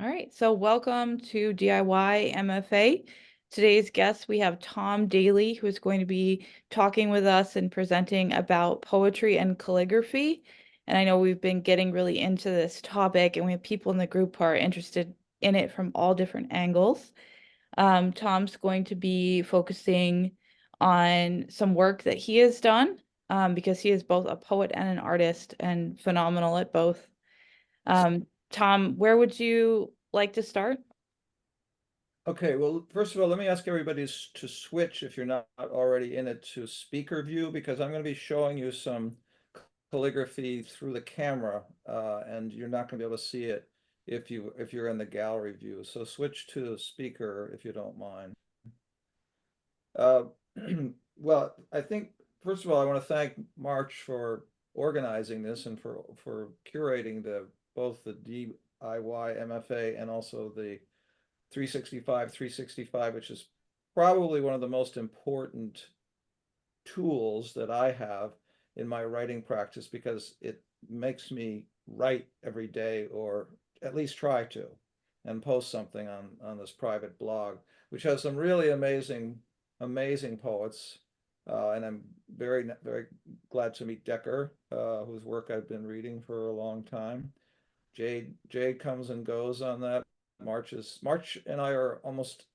All right, so welcome to DIY MFA. Today's guest, we have Tom Daley, who is going to be talking with us and presenting about poetry and calligraphy. And I know we've been getting really into this topic, and we have people in the group who are interested in it from all different angles. Tom's going to be focusing on some work that he has done, because he is both a poet and an artist and phenomenal at both. Tom, where would you like to start? Okay, well, first of all, let me ask everybody to switch, if you're not already in it, to speaker view, because I'm going to be showing you some calligraphy through the camera, and you're not going to be able to see it if you're in the gallery view. So switch to speaker if you don't mind. Uh, well, I think first of all, I want to thank March for organizing this and for curating both the DIY MFA and also the 365, which is probably one of the most important tools that I have in my writing practice because it makes me write every day, or at least try to, and post something on this private blog, which has some really amazing poets. And I'm very glad to meet Decker, whose work I've been reading for a long time. Jade comes and goes on that. March and I are almost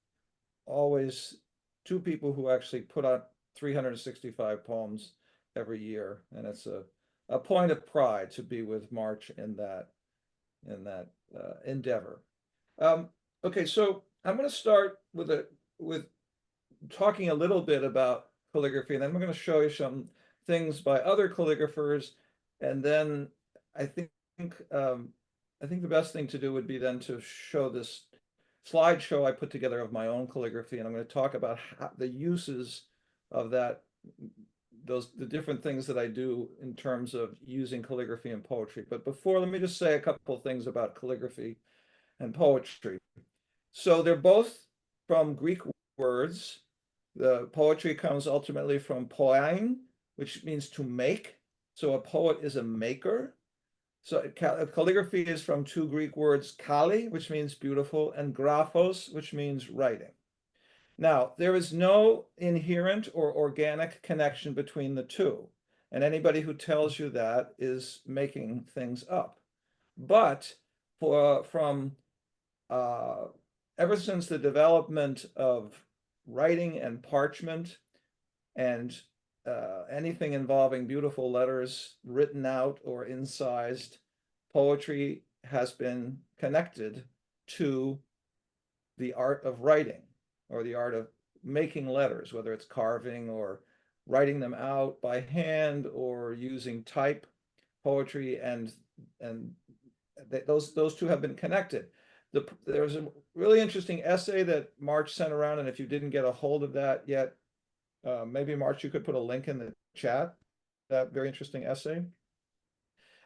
always two people who actually put out 365 poems every year, and it's a point of pride to be with March in that endeavor. Um, okay, so I'm going to start with talking a little bit about calligraphy, and then we're going to show you some things by other calligraphers, and then I think um, I think the best thing to do would be then to show this slideshow I put together of my own calligraphy, and I'm going to talk about the uses of the different things that I do in terms of using calligraphy and poetry. But before, let me just say a couple of things about calligraphy and poetry. So they're both from Greek words. The poetry comes ultimately from poiein, which means to make. So a poet is a maker. So calligraphy is from two Greek words, kali, which means beautiful, and graphos, which means writing. Now, there is no inherent or organic connection between the two, and anybody who tells you that is making things up. But from uh, ever since the development of writing and parchment and anything involving beautiful letters written out or incised, poetry has been connected to the art of writing, or the art of making letters, whether it's carving or writing them out by hand or using type. Poetry and those two have been connected. There's a really interesting essay that March sent around, and if you didn't get a hold of that yet, maybe March, you could put a link in the chat, that very interesting essay.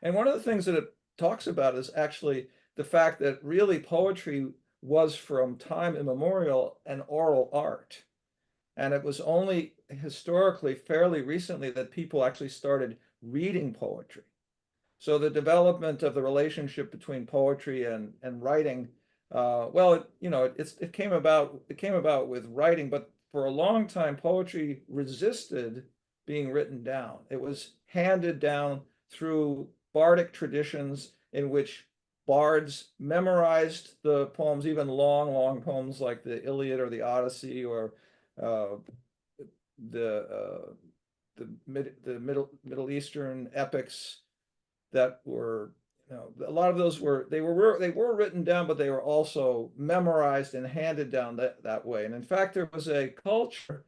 And one of the things that it talks about is actually the fact that really poetry was from time immemorial an oral art. And it was only historically fairly recently that people actually started reading poetry. So the development of the relationship between poetry and writing, well, it came about with writing, but for a long time, poetry resisted being written down. It was handed down through bardic traditions in which bards memorized the poems, even long poems like the Iliad or the Odyssey, or uh, the Middle Eastern epics that were, a lot of those were written down, but they were also memorized and handed down that way. And in fact, there was a culture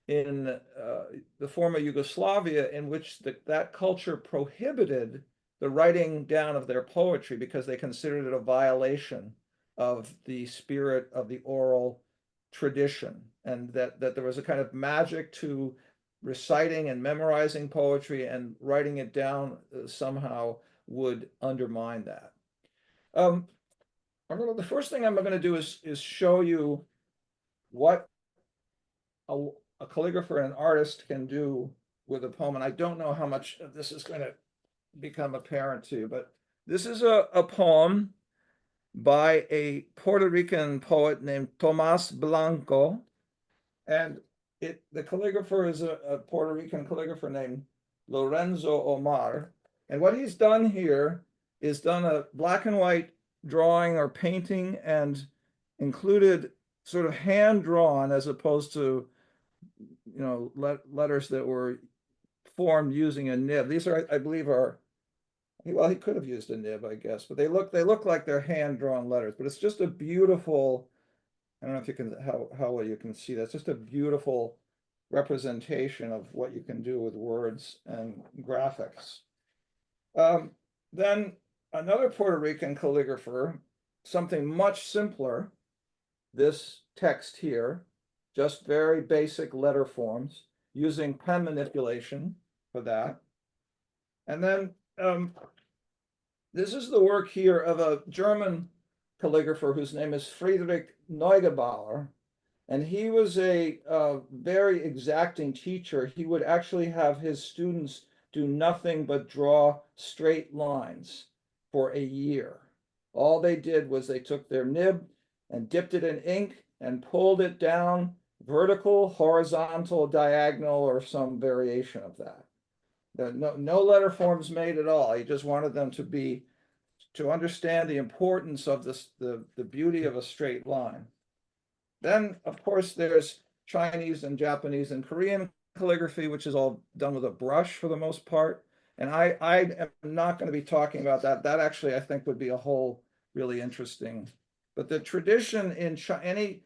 in the former Yugoslavia in which that culture prohibited the writing down of their poetry because they considered it a violation of the spirit of the oral tradition, and that there was a kind of magic to reciting and memorizing poetry, and writing it down somehow would undermine that. Um, the first thing I'm going to do is show you what a calligrapher and an artist can do with a poem. And I don't know how much of this is going to become apparent to you, but this is a poem by a Puerto Rican poet named Tomás Blanco. And the calligrapher is a Puerto Rican calligrapher named Lorenzo Omar. And what he's done here is done a black and white drawing or painting and included sort of hand drawn as opposed to, letters that were formed using a nib. These are, I believe, well, he could have used a nib, I guess, but they look like they're hand drawn letters. But it's just a beautiful, I don't know if you can, how well you can see that. It's just a beautiful representation of what you can do with words and graphics. Then another Puerto Rican calligrapher, something much simpler, this text here, just very basic letter forms, using pen manipulation for that. And then this is the work here of a German calligrapher whose name is Friedrich Neugebauer. And he was a very exacting teacher. He would actually have his students do nothing but draw straight lines for a year. All they did was they took their nib and dipped it in ink and pulled it down vertical, horizontal, diagonal, or some variation of that. No letter forms made at all. He just wanted them to understand the importance of the beauty of a straight line. Then, of course, there's Chinese and Japanese and Korean calligraphy, which is all done with a brush for the most part. And I am not going to be talking about that. That actually, I think, would be a whole really interesting. But the tradition in any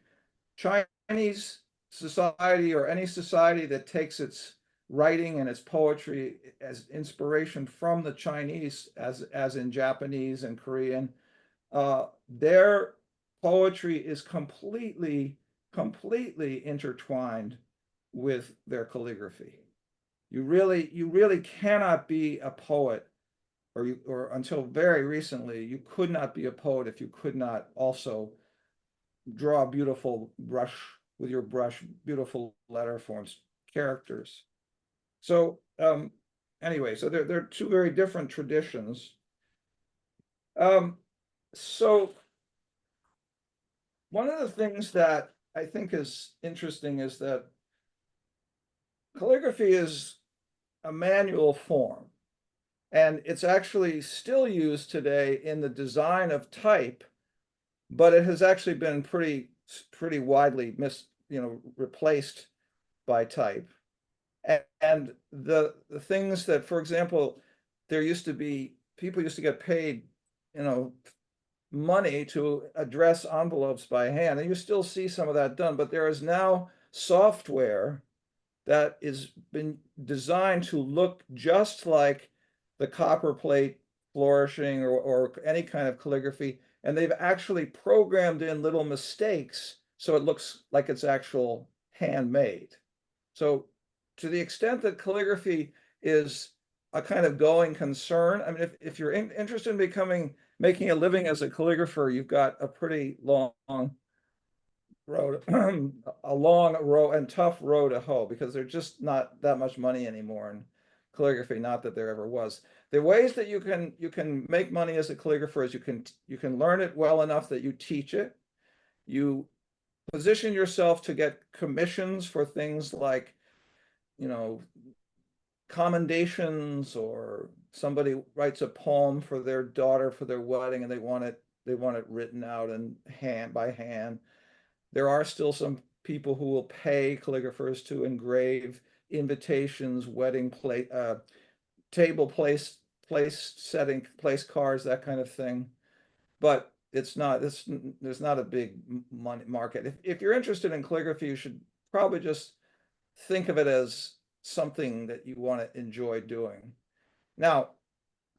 Chinese society or any society that takes its writing and its poetry as inspiration from the Chinese, as in Japanese and Korean, their poetry is completely intertwined with their calligraphy. You really cannot be a poet, or until very recently, you could not be a poet if you could not also draw a beautiful brush with your brush, beautiful letter forms, characters. So anyway, so they're two very different traditions. So one of the things that I think is interesting is that calligraphy is a manual form, and it's actually still used today in the design of type, but it has actually been pretty widely replaced by type. And the things that, for example, people used to get paid, money to address envelopes by hand, and you still see some of that done, but there is now software that is been designed to look just like the copperplate flourishing or any kind of calligraphy, and they've actually programmed in little mistakes so it looks like it's actual handmade. So to the extent that calligraphy is a kind of going concern, I mean, if you're interested in making a living as a calligrapher, you've got a pretty long road, a long row and tough row to hoe, because there's just not that much money anymore in calligraphy. Not that there ever was. The ways that you can make money as a calligrapher is you can learn it well enough that you teach it. You position yourself to get commissions for things like, commendations, or somebody writes a poem for their daughter for their wedding and they want it written out in by hand. There are still some people who will pay calligraphers to engrave invitations, wedding plate, table place setting, place cards, that kind of thing. But there's not a big money market. If you're interested in calligraphy, you should probably just think of it as something that you want to enjoy doing. Now,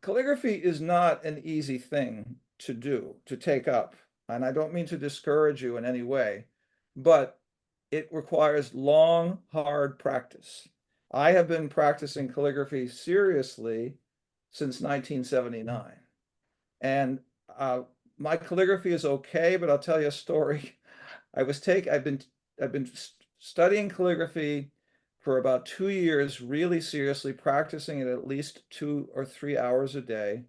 calligraphy is not an easy thing to take up. And I don't mean to discourage you in any way, but it requires long, hard practice. I have been practicing calligraphy seriously since 1979. And my calligraphy is okay, but I'll tell you a story. I've been studying calligraphy for about 2 years, really seriously, practicing it at least 2 or 3 hours a day.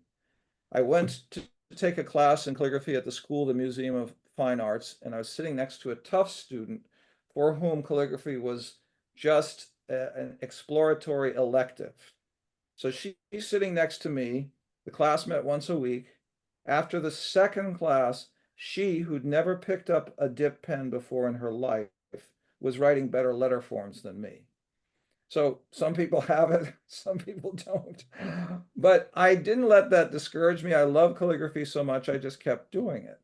I went take a class in calligraphy at the school, the Museum of Fine Arts, and I was sitting next to a tough student for whom calligraphy was just an exploratory elective. So she's sitting next to me. The class met once a week. After the second class, she, who'd never picked up a dip pen before in her life, was writing better letter forms than me. So some people have it, some people don't. But I didn't let that discourage me. I love calligraphy so much, I just kept doing it.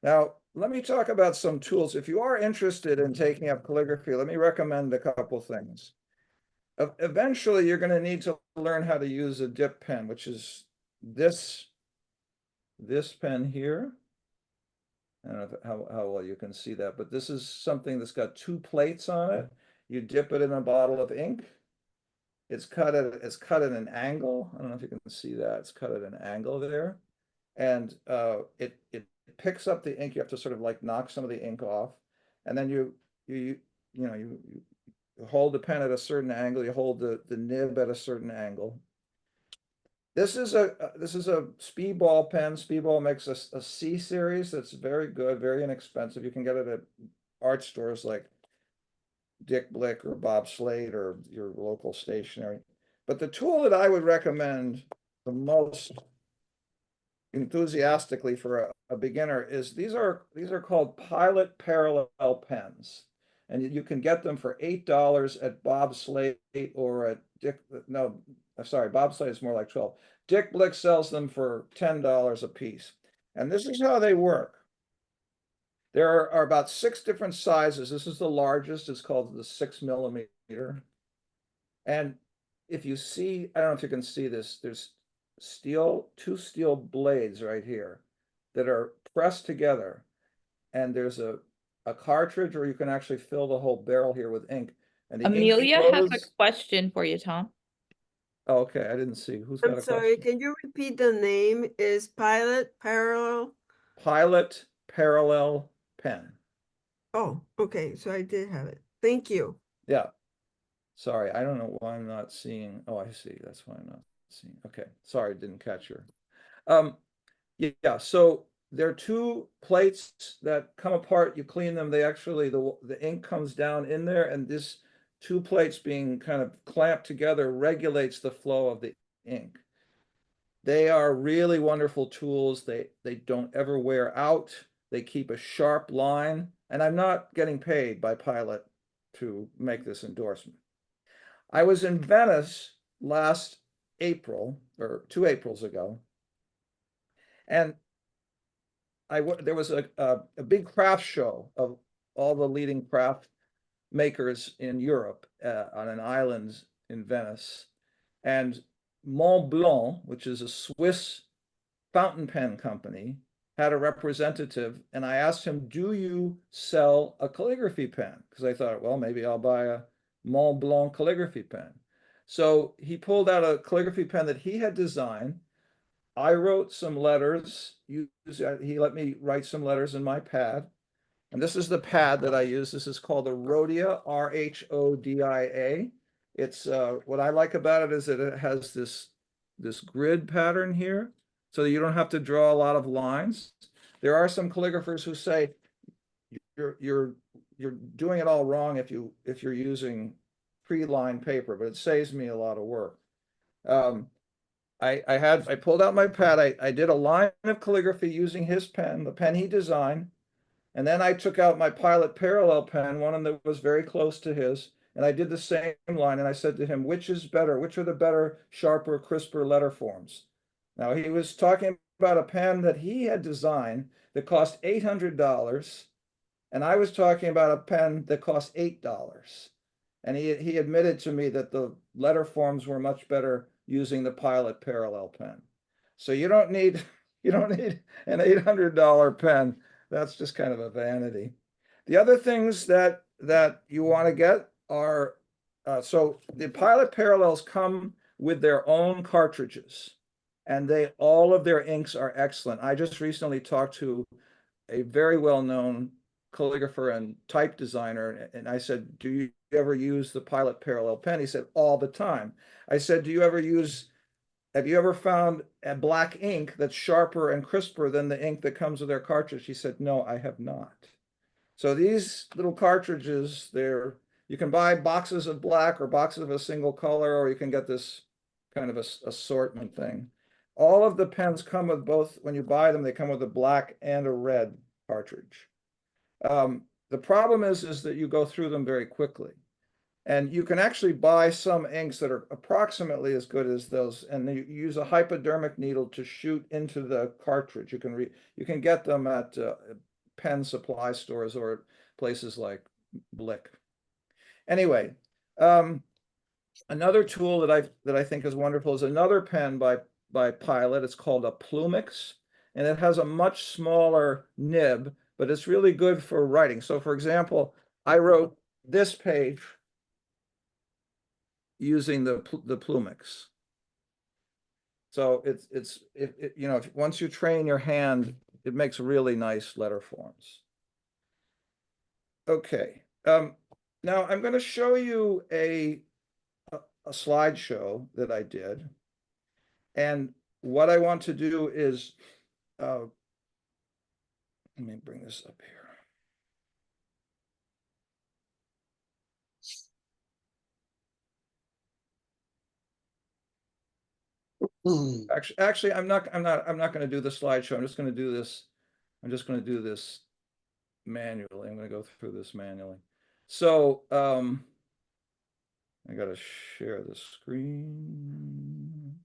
Now, let me talk about some tools. If you are interested in taking up calligraphy, let me recommend a couple things. Eventually, you're going to need to learn how to use a dip pen, which is this pen here. I don't know how well you can see that, but this is something that's got two plates on it. You dip it in a bottle of ink. It's cut at an angle. I don't know if you can see that. It's cut at an angle there, and it picks up the ink. You have to sort of like knock some of the ink off, and then you hold the pen at a certain angle. You hold the nib at a certain angle. This is a Speedball pen. Speedball makes a C series that's very good, very inexpensive. You can get it at art stores like Dick Blick or Bob Slade or your local stationery. But the tool that I would recommend the most enthusiastically for a beginner is these are called Pilot Parallel pens. And you can get them for $8 at Bob Slade or at Dick, no, sorry, Bob Slade is more like 12. Dick Blick sells them for $10 a piece. And this is how they work. There are about 6 different sizes. This is the largest. It's called the 6mm. And if you see, I don't know if you can see this, there's two steel blades right here that are pressed together. And there's a cartridge, or you can actually fill the whole barrel here with ink. And the ink Amelia has a flows. question for you, Tom. Oh, okay, I didn't see. Who's I'm got a sorry, question? can you repeat the name? Is Pilot Parallel? Pilot Parallel pen. Oh, okay, so I did have it. Thank you. Yeah. Sorry, I don't know why I'm not seeing. Oh, I see. That's why I'm not seeing. Okay. Sorry, didn't catch your. Yeah, so there are 2 plates that come apart. You clean them. They actually, the ink comes down in there, and this 2 plates being kind of clamped together regulates the flow of the ink. They are really wonderful tools. They don't ever wear out. They keep a sharp line, and I'm not getting paid by Pilot to make this endorsement. I was in Venice last April, or 2 Aprils ago, and there was a big craft show of all the leading craft makers in Europe on an island in Venice. And Mont Blanc, which is a Swiss fountain pen company, had a representative, and I asked him, do you sell a calligraphy pen? Because I thought, well, maybe I'll buy a Mont Blanc calligraphy pen. So he pulled out a calligraphy pen that he had designed. I wrote some letters. He let me write some letters in my pad. And this is the pad that I use. This is called a Rhodia, Rhodia. It's what I like about it is that it has this grid pattern here, so you don't have to draw a lot of lines. There are some calligraphers who say you're doing it all wrong if you're using pre-lined paper, but it saves me a lot of work. I pulled out my pad. I did a line of calligraphy using his pen, the pen he designed. And then I took out my Pilot Parallel pen, one that was very close to his, and I did the same line. And I said to him, which is better? Which are the better, sharper, crisper letter forms? Now, he was talking about a pen that he had designed that cost $800. And I was talking about a pen that cost $8. And he admitted to me that the letter forms were much better using the Pilot Parallel pen. So you don't need an $800 pen. That's just kind of a vanity. The other things that you want to get are so the Pilot Parallels come with their own cartridges, and all of their inks are excellent. I just recently talked to a very well-known calligrapher and type designer, and I said, do you ever use the Pilot Parallel pen? He said, all the time. I said, do you ever use have you ever found a black ink that's sharper and crisper than the ink that comes with their cartridge? She said, no, I have not. So these little cartridges, you can buy boxes of black or boxes of a single color, or you can get this kind of assortment thing. All of the pens come with both, when you buy them, they come with a black and a red cartridge. The problem is that you go through them very quickly. And you can actually buy some inks that are approximately as good as those, and you use a hypodermic needle to shoot into the cartridge. You can get them at pen supply stores or places like Blick. Anyway, another tool that I think is wonderful is another pen by Pilot. It's called a Plumix, and it has a much smaller nib, but it's really good for writing. So, for example, I wrote this page using the Plumix. So once you train your hand, it makes really nice letter forms. Okay. Now I'm going to show you a slideshow that I did. And what I want to do is, let me bring this up here. Actually, I'm not going to do the slideshow. I'm just going to do this. I'm just going to do this manually. I'm going to go through this manually. So, I got to share the screen.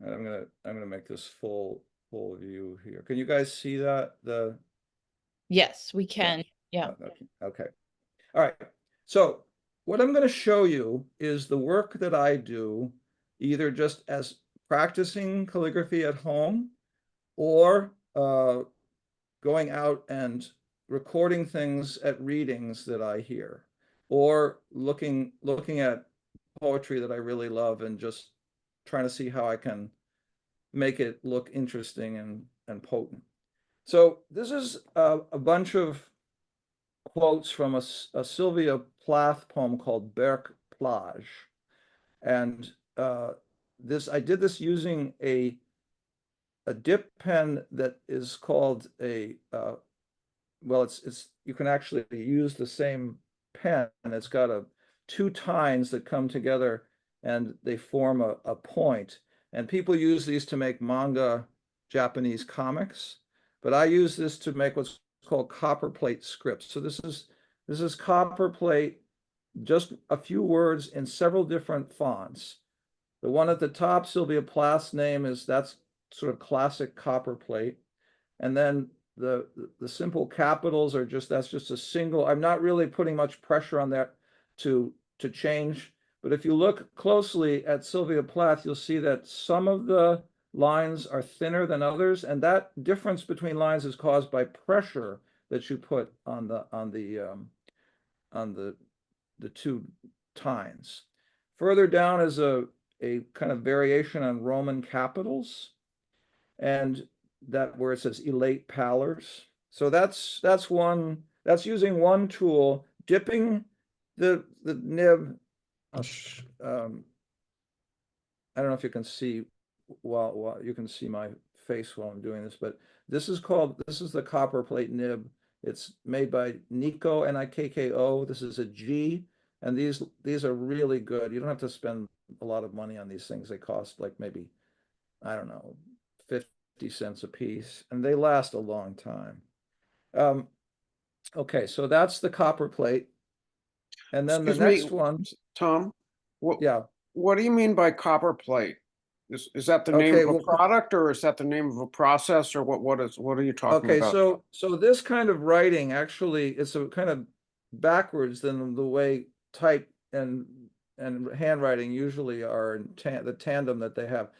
I'm gonna make this full view here. Can you guys see that? Yes, we can. Yeah. Okay. All right. So what I'm going to show you is the work that I do, either just as practicing calligraphy at home, or going out and recording things at readings that I hear, or looking at poetry that I really love and just trying to see how I can make it look interesting and potent. So this is a bunch of quotes from a Sylvia Plath poem called Berck Plage. And I did this using a dip pen that is called well, you can actually use the same pen, and it's got two tines that come together and they form a point. And people use these to make manga Japanese comics, but I use this to make what's called copperplate scripts. So this is copperplate, just a few words in several different fonts. The one at the top, Sylvia Plath's name, that's sort of classic copperplate. And then the simple capitals are that's just a single. I'm not really putting much pressure on that to change. But if you look closely at Sylvia Plath, you'll see that some of the lines are thinner than others, and that difference between lines is caused by pressure that you put on the two tines. Further down is a kind of variation on Roman capitals, and that where it says elate pallors. So that's using one tool, dipping the nib. I don't know if you can see while you can see my face while I'm doing this, but this is the copperplate nib. It's made by Nikko, Nikko. This is a G, and these are really good. You don't have to spend a lot of money on these things. They cost like maybe, I don't know, 50 cents a piece, and they last a long time. Okay, so that's the copperplate. And then the next one, Tom, yeah. What do you mean by copperplate? Is that the name of a product, or is that the name of a process, or what are you talking about? Okay, so this kind of writing actually is a kind of backwards than the way type and handwriting usually are in the tandem that they have.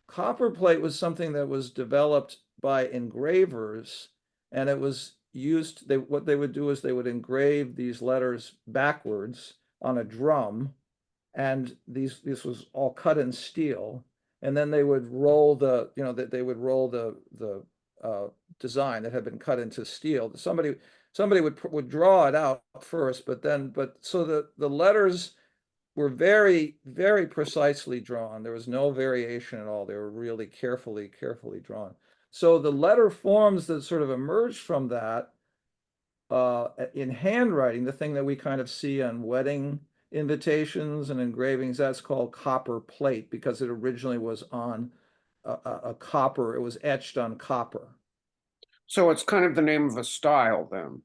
Copperplate was something that was developed by engravers, and it was used, what they would do is they would engrave these letters backwards on a drum, and this was all cut in steel, and then they would roll they would roll the design that had been cut into steel. Somebody would draw it out first, but so the letters were very, very precisely drawn. There was no variation at all. They were really carefully drawn. So the letter forms that sort of emerged from that in handwriting, the thing that we kind of see on wedding invitations and engravings, that's called copper plate, because it originally was on a copper, it was etched on copper. So it's kind of the name of a style then.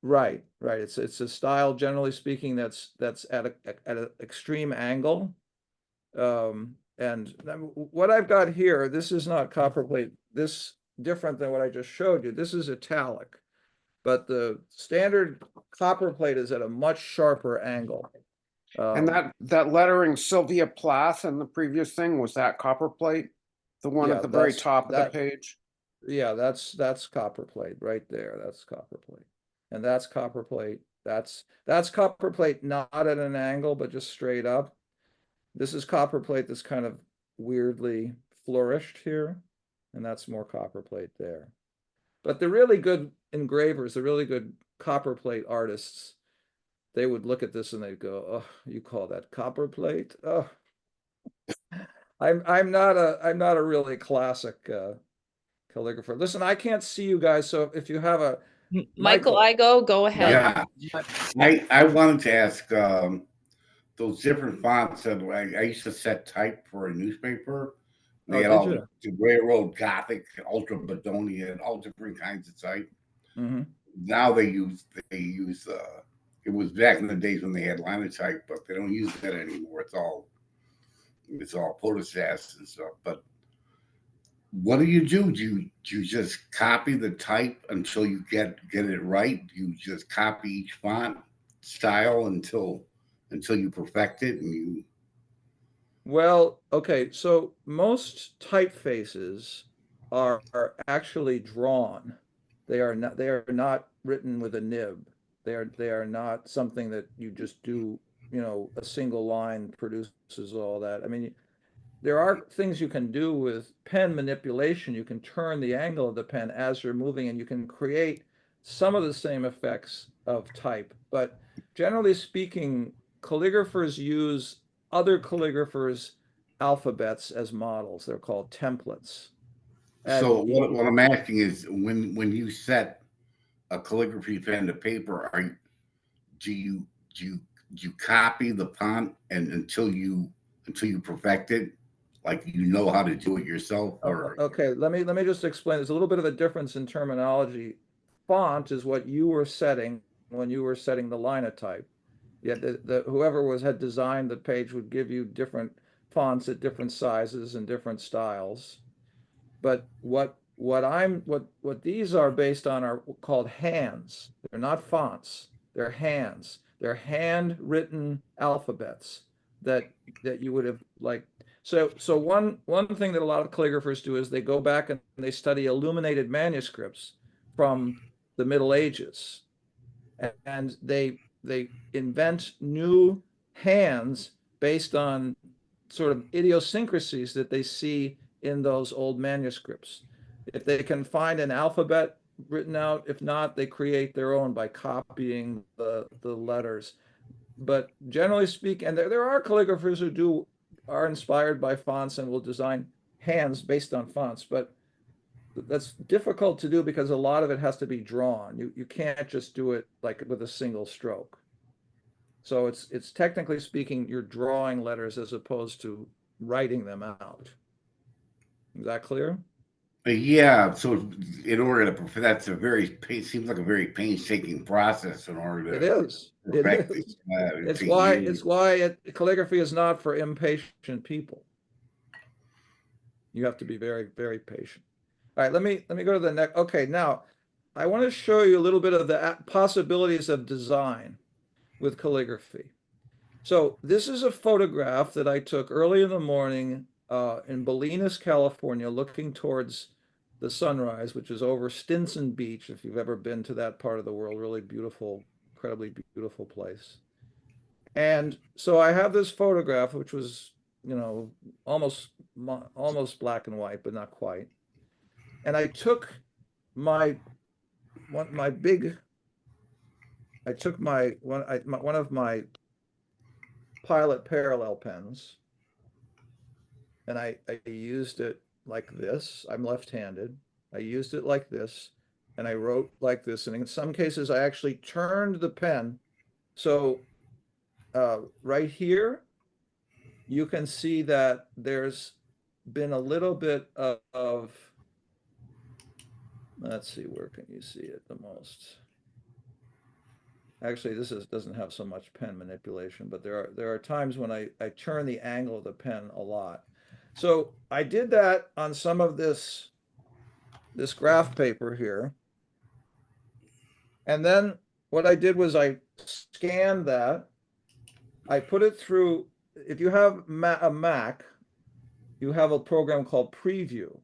Right. It's a style, generally speaking, that's at an extreme angle. And what I've got here, this is not copper plate. This different than what I just showed you. This is italic, but the standard copper plate is at a much sharper angle. And that lettering Sylvia Plath in the previous thing, was that copper plate? The one Yeah, at the very that's- top of the that- page? Yeah, that's copper plate right there. That's copper plate. And that's copper plate. That's copper plate, not at an angle, but just straight up. This is copper plate that's kind of weirdly flourished here, and that's more copper plate there. But the really good engravers, the really good copper plate artists, they would look at this and they'd go, "Oh, you call that copper plate? Oh, I'm not a really classic calligrapher. Listen, I can't see you guys, so if you have a Michael Igo, go ahead. Yeah, I wanted to ask those different fonts that I used to set type for a newspaper. They had all the railroad Gothic, Ultra Bedonia, and all different kinds of type. Mm-hmm. Now they use it was back in the days when they had linotype, but they don't use that anymore. It's all photostats and stuff. But what do? Do you just copy the type until you get it right? You just copy each font style until you perfect it, and you. Well, okay, so most typefaces are actually drawn. They are not written with a nib. They are not something that you just do, a single line produces all that. I mean, there are things you can do with pen manipulation. You can turn the angle of the pen as you're moving, and you can create some of the same effects of type. But generally speaking, calligraphers use other calligraphers' alphabets as models. They're called templates. So what I'm asking is, when you set a calligraphy pen to paper, do you copy the font and until you perfect it, like how to do it yourself? Or okay, let me just explain. There's a little bit of a difference in terminology. Font is what you were setting when you were setting the linotype. Yeah, whoever had designed the page would give you different fonts at different sizes and different styles. But what these are based on are called hands. They're not fonts. They're hands. They're handwritten alphabets that you would have like. So one thing that a lot of calligraphers do is they go back and they study illuminated manuscripts from the Middle Ages, and they invent new hands based on sort of idiosyncrasies that they see in those old manuscripts. If they can find an alphabet written out, if not, they create their own by copying the letters. But generally speaking, and there are calligraphers who are inspired by fonts and will design hands based on fonts, but that's difficult to do because a lot of it has to be drawn. You can't just do it like with a single stroke. So it's technically speaking, you're drawing letters as opposed to writing them out. Is that clear? yeah, so in order to that's seems like a very painstaking process in order to. It is. Perfect It is. It's why calligraphy is not for impatient people. You have to be very, very patient. All right, let me go to the next. Okay, now I want to show you a little bit of the possibilities of design with calligraphy. So this is a photograph that I took early in the morning in Bolinas, California, looking towards the sunrise, which is over Stinson Beach, if you've ever been to that part of the world. Really beautiful, incredibly beautiful place. And so I have this photograph, which was, you know, almost black and white, but not quite. And I took my one of my Pilot parallel pens, and I used it like this. I'm left-handed. I used it like this, and I wrote like this. And in some cases, I actually turned the pen. So right here, you can see that there's been a little bit of let's see, where can you see it the most? Actually, doesn't have so much pen manipulation, but there are times when I turn the angle of the pen a lot. So I did that on some of this graph paper here. And then what I did was I scanned that. I put it through, if you have a Mac, you have a program called Preview.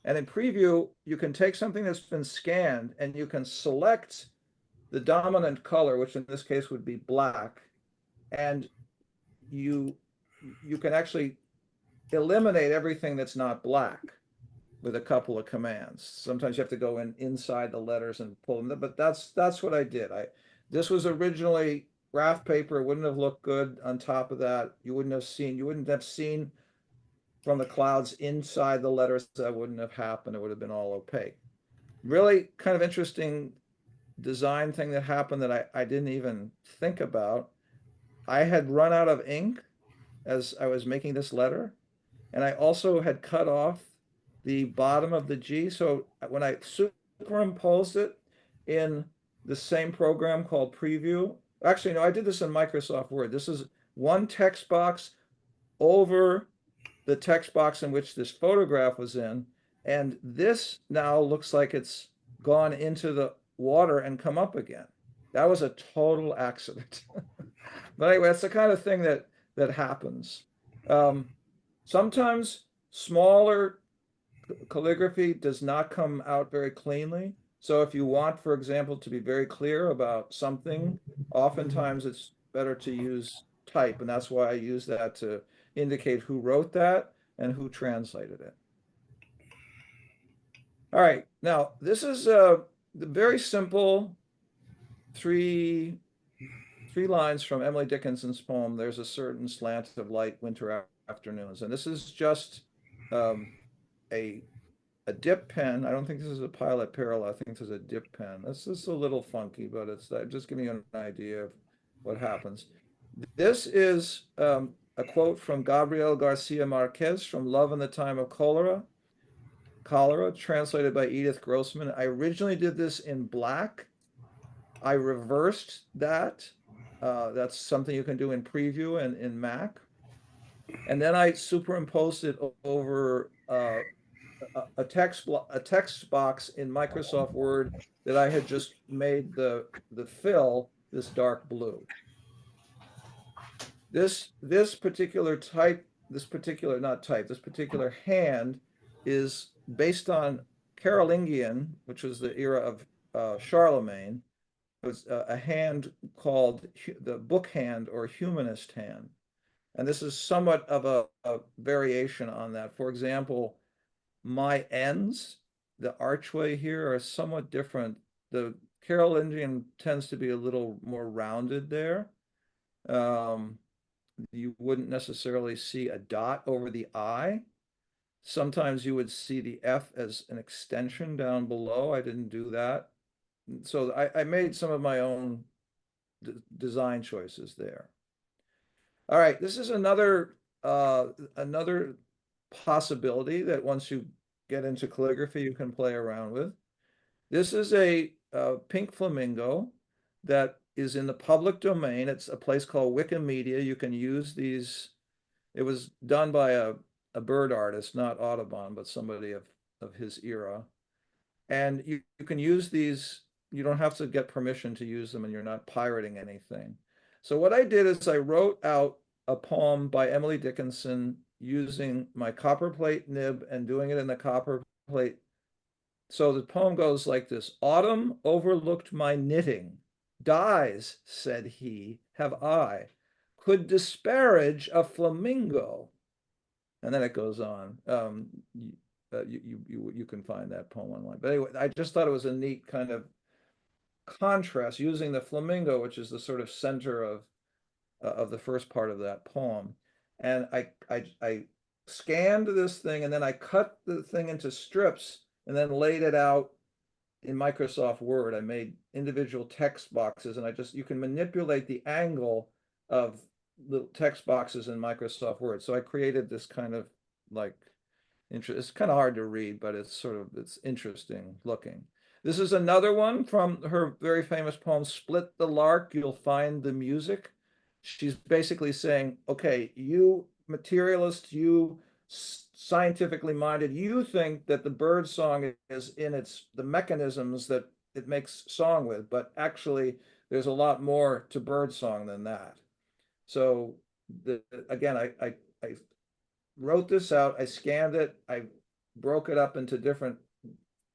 And in Preview, you can take something that's been scanned and you can select the dominant color, which in this case would be black, and you can actually eliminate everything that's not black with a couple of commands. Sometimes you have to go inside the letters and pull them, but that's what I did. This was originally graph paper. It wouldn't have looked good on top of that. You wouldn't have seen from the clouds inside the letters. That wouldn't have happened. It would have been all opaque. Really kind of interesting design thing that happened that I didn't even think about. I had run out of ink as I was making this letter, and I also had cut off the bottom of the G. So when I superimposed it in the same program called Preview, actually, no, I did this in Microsoft Word. This is one text box over the text box in which this photograph was in, and this now looks like it's gone into the water and come up again. That was a total accident. But anyway, that's the kind of thing that happens. Sometimes smaller calligraphy does not come out very cleanly. So if you want, for example, to be very clear about something, oftentimes it's better to use type, and that's why I use that to indicate who wrote that and who translated it. All right, now this is the very simple three lines from Emily Dickinson's poem, There's a Certain Slant of Light Winter Afternoons. And this is just a dip pen. I don't think this is a Pilot parallel. I think this is a dip pen. This is a little funky, but it's just giving you an idea of what happens. This is a quote from Gabriel Garcia Marquez from Love in the Time of Cholera, translated by Edith Grossman. I originally did this in black. I reversed that. That's something you can do in Preview and in Mac. And then I superimposed it over a text box in Microsoft Word that I had just made the fill this dark blue. This particular hand is based on Carolingian, which was the era of Charlemagne. It was a hand called the book hand or humanist hand. And this is somewhat of a variation on that. For example, my ends, the archway here, are somewhat different. The Carolingian tends to be a little more rounded there. You wouldn't necessarily see a dot over the I. Sometimes you would see the F as an extension down below. I didn't do that. So I made some of my own design choices there. All right, this is another possibility that once you get into calligraphy, you can play around with. This is a pink flamingo that is in the public domain. It's a place called Wikimedia. You can use these. It was done by a bird artist, not Audubon, but somebody of his era. And you can use these. You don't have to get permission to use them, and you're not pirating anything. So what I did is I wrote out a poem by Emily Dickinson using my copperplate nib and doing it in the copperplate so the poem goes like this: Autumn overlooked my knitting. Dyes, said he, have I, could disparage a flamingo. And then it goes on. You can find that poem online. But anyway, I just thought it was a neat kind of contrast using the flamingo, which is the sort of center of the first part of that poem. And I scanned this thing, and then I cut the thing into strips and then laid it out in Microsoft Word. I made individual text boxes, and you can manipulate the angle of little text boxes in Microsoft Word. So I created this kind of like it's kind of hard to read, but it's interesting looking. This is another one from her very famous poem, Split the Lark, You'll Find the Music. She's basically saying, okay, you materialists, you scientifically minded, you think that the bird song is in the mechanisms that it makes song with, but actually there's a lot more to bird song than that. So again, I wrote this out, I scanned it, I broke it up into different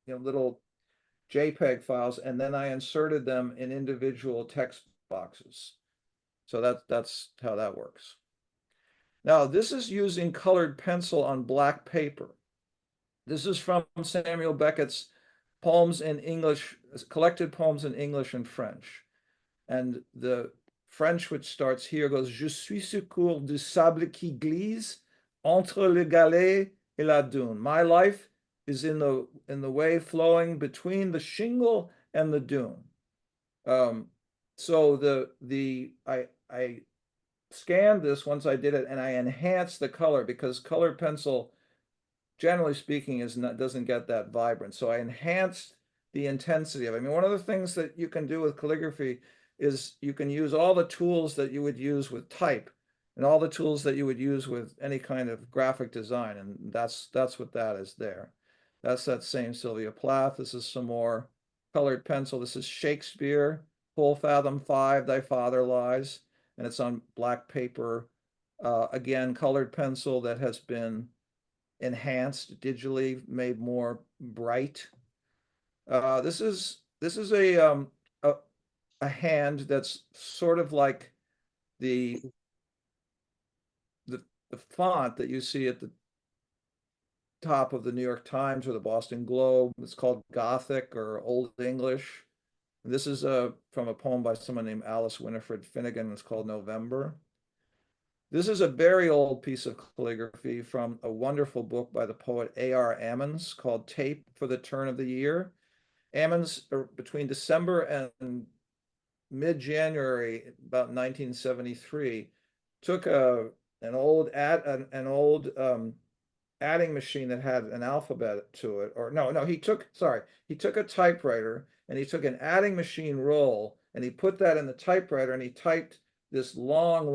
little JPEG files, and then I inserted them in individual text boxes. So that's how that works. Now, this is using colored pencil on black paper. This is from Samuel Beckett's poems in English, collected poems in English and French. And the French, which starts here, goes, Je suis ce cours du sable qui glisse entre le galet et la dune. My life is in the way flowing between the shingle and the dune. So I scanned this once I did it, and I enhanced the color because colored pencil, generally speaking, doesn't get that vibrant. So I enhanced the intensity of it. I mean, one of the things that you can do with calligraphy is you can use all the tools that you would use with type and all the tools that you would use with any kind of graphic design, and that's what that is there. That's that same Sylvia Plath. This is some more colored pencil. This is Shakespeare, Full Fathom 5, Thy Father Lies, and it's on black paper. Again, colored pencil that has been enhanced, digitally made more bright. This is a hand that's sort of like the font that you see at the top of the New York Times or the Boston Globe. It's called Gothic or Old English. This is from a poem by someone named Alice Winifred Finnegan. It's called November. This is a very old piece of calligraphy from a wonderful book by the poet A.R. Ammons called Tape for the Turn of the Year. Ammons, between December and mid-January, about 1973, took an old adding machine that had an alphabet to it, or no, he took a typewriter and he took an adding machine roll and he put that in the typewriter and he typed this long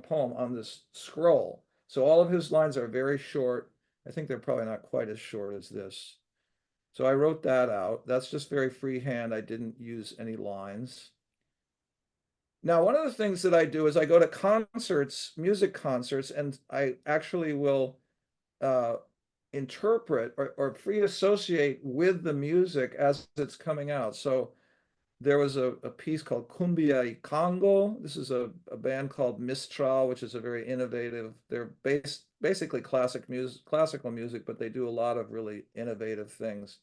poem on this scroll. So all of his lines are very short. I think they're probably not quite as short as this. So I wrote that out. That's just very freehand. I didn't use any lines. Now, one of the things that I do is I go to concerts, music concerts, and I actually will interpret or free associate with the music as it's coming out. So there was a piece called Cumbia y Congo. This is a band called Mistral, which is a very innovative, they're basically classical music, but they do a lot of really innovative things.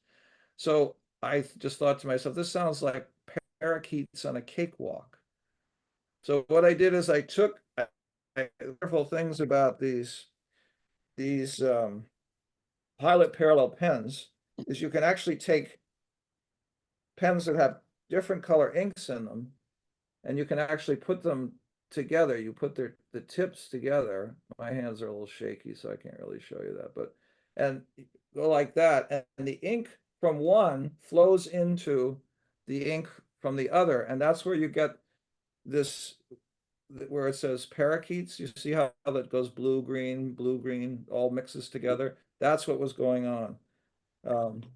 So I just thought to myself, this sounds like parakeets on a cakewalk. So what I did is I took wonderful things about these pilot parallel pens is you can actually take pens that have different color inks in them, and you can actually put them together. You put the tips together. My hands are a little shaky, so I can't really show you that, and go like that, and the ink from one flows into the ink from the other, and that's where you get this, where it says parakeets. You see how that goes blue, green, all mixes together. That's what was going on.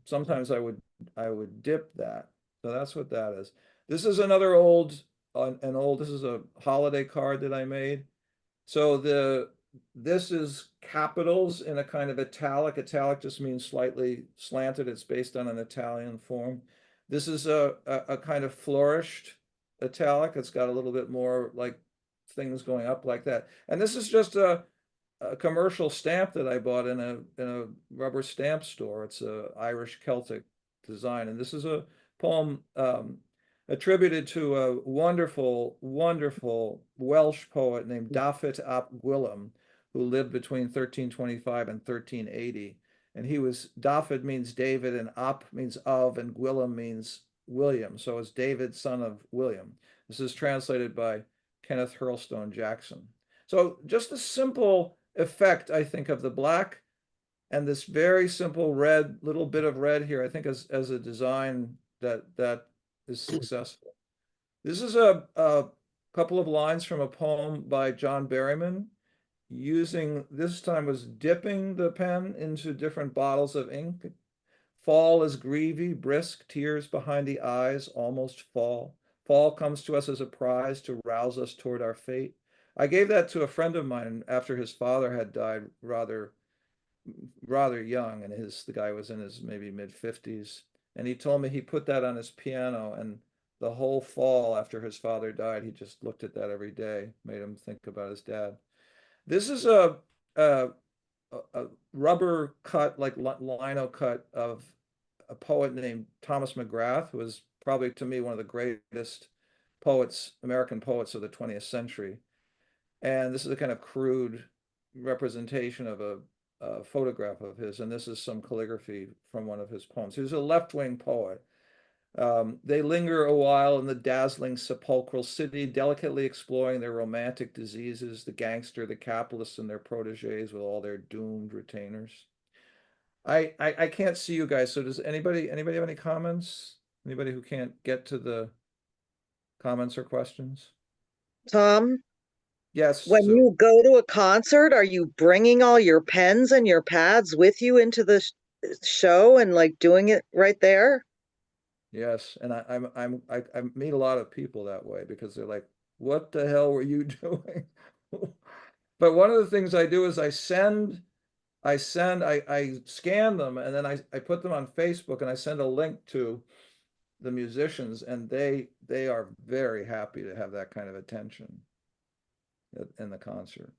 Sometimes I would dip that. So that's what that is. This is another this is a holiday card that I made. So this is capitals in a kind of italic. Italic just means slightly slanted. It's based on an Italian form. This is a kind of flourished italic. It's got a little bit more like things going up like that. And this is just a commercial stamp that I bought in a rubber stamp store. It's a Irish Celtic design, and this is a poem attributed to a wonderful, wonderful Welsh poet named Dafydd ap Gwilym, who lived between 1325 and 1380. And he was, Dafydd means David, and ap means of, and Gwilym means William. So it's David, son of William. This is translated by Kenneth Hurlstone Jackson. So just a simple effect, I think, of the black and this very simple red, little bit of red here, I think as a design that is successful. This is a couple of lines from a poem by John Berryman, using, this time was dipping the pen into different bottles of ink. Fall is grievy, brisk, tears behind the eyes, almost fall. Fall comes to us as a prize to rouse us toward our fate. I gave that to a friend of mine after his father had died rather young, and the guy was in his maybe mid-50s. And he told me he put that on his piano, and the whole fall after his father died, he just looked at that every day, made him think about his dad. This is a rubber cut, like lino cut of a poet named Thomas McGrath, who was probably to me one of the greatest poets, American poets of the 20th century. And this is a kind of crude representation of a photograph of his, and this is some calligraphy from one of his poems. He was a left-wing poet. They linger a while in the dazzling sepulchral city, delicately exploring their romantic diseases, the gangster, the capitalists, and their proteges with all their doomed retainers. I can't see you guys, so does anybody have any comments? Anybody who can't get to the comments or questions? Tom, Yes, when Sue. you go to a concert, are you bringing all your pens and your pads with you into the show and like doing it right there? Yes, and I meet a lot of people that way because they're like, "What the hell were you doing?" But one of the things I do is I scan them, and then I put them on Facebook, and I send a link to the musicians, and they are very happy to have that kind of attention in the concert.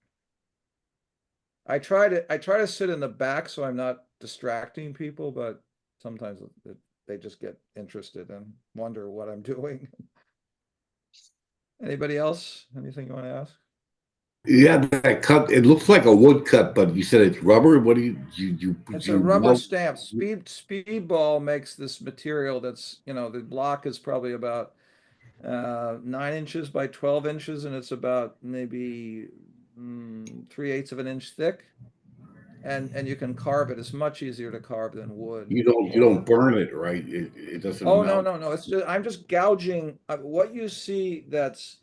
I try to sit in the back so I'm not distracting people, but sometimes they just get interested and wonder what I'm doing. Anybody else? Anything you want to ask? Yeah, that cut. It looks like a wood cut, but you said it's rubber. What do you It's a you rubber weld- stamp. Speedball makes this material that's, the block is probably about 9 inches by 12 inches, and it's about maybe 3/8 of an inch thick. And you can carve it. It's much easier to carve than wood. you don't burn it, right? It doesn't Oh, no, melt. no, no. It's just, I'm just gouging what you see that's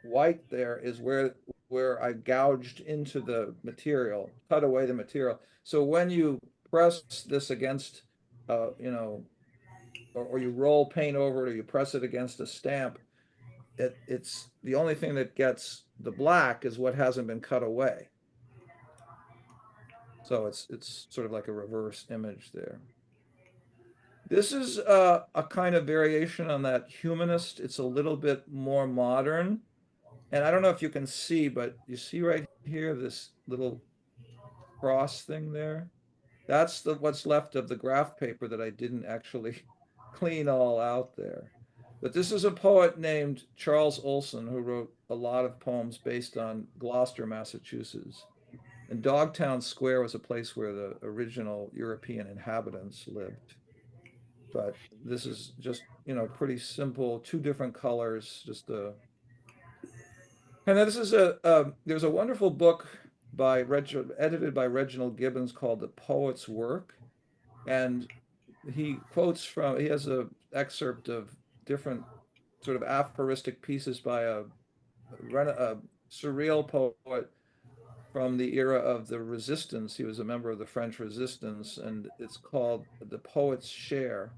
white there is where I gouged into the material, cut away the material. So when you press this against or you roll paint over it, or you press it against a stamp, it's the only thing that gets the black is what hasn't been cut away. So it's sort of like a reverse image there. This is a kind of variation on that humanist. It's a little bit more modern. And I don't know if you can see, but you see right here, this little cross thing there? That's what's left of the graph paper that I didn't actually clean all out there. But this is a poet named Charles Olson who wrote a lot of poems based on Gloucester, Massachusetts. And Dogtown Square was a place where the original European inhabitants lived. But this is just, pretty simple, two different colors, just a. And this is there's a wonderful book edited by Reginald Gibbons called The Poet's Work. And he has a excerpt of different sort of aphoristic pieces by a surreal poet from the era of the resistance. He was a member of the French resistance, and it's called The Poet's Share.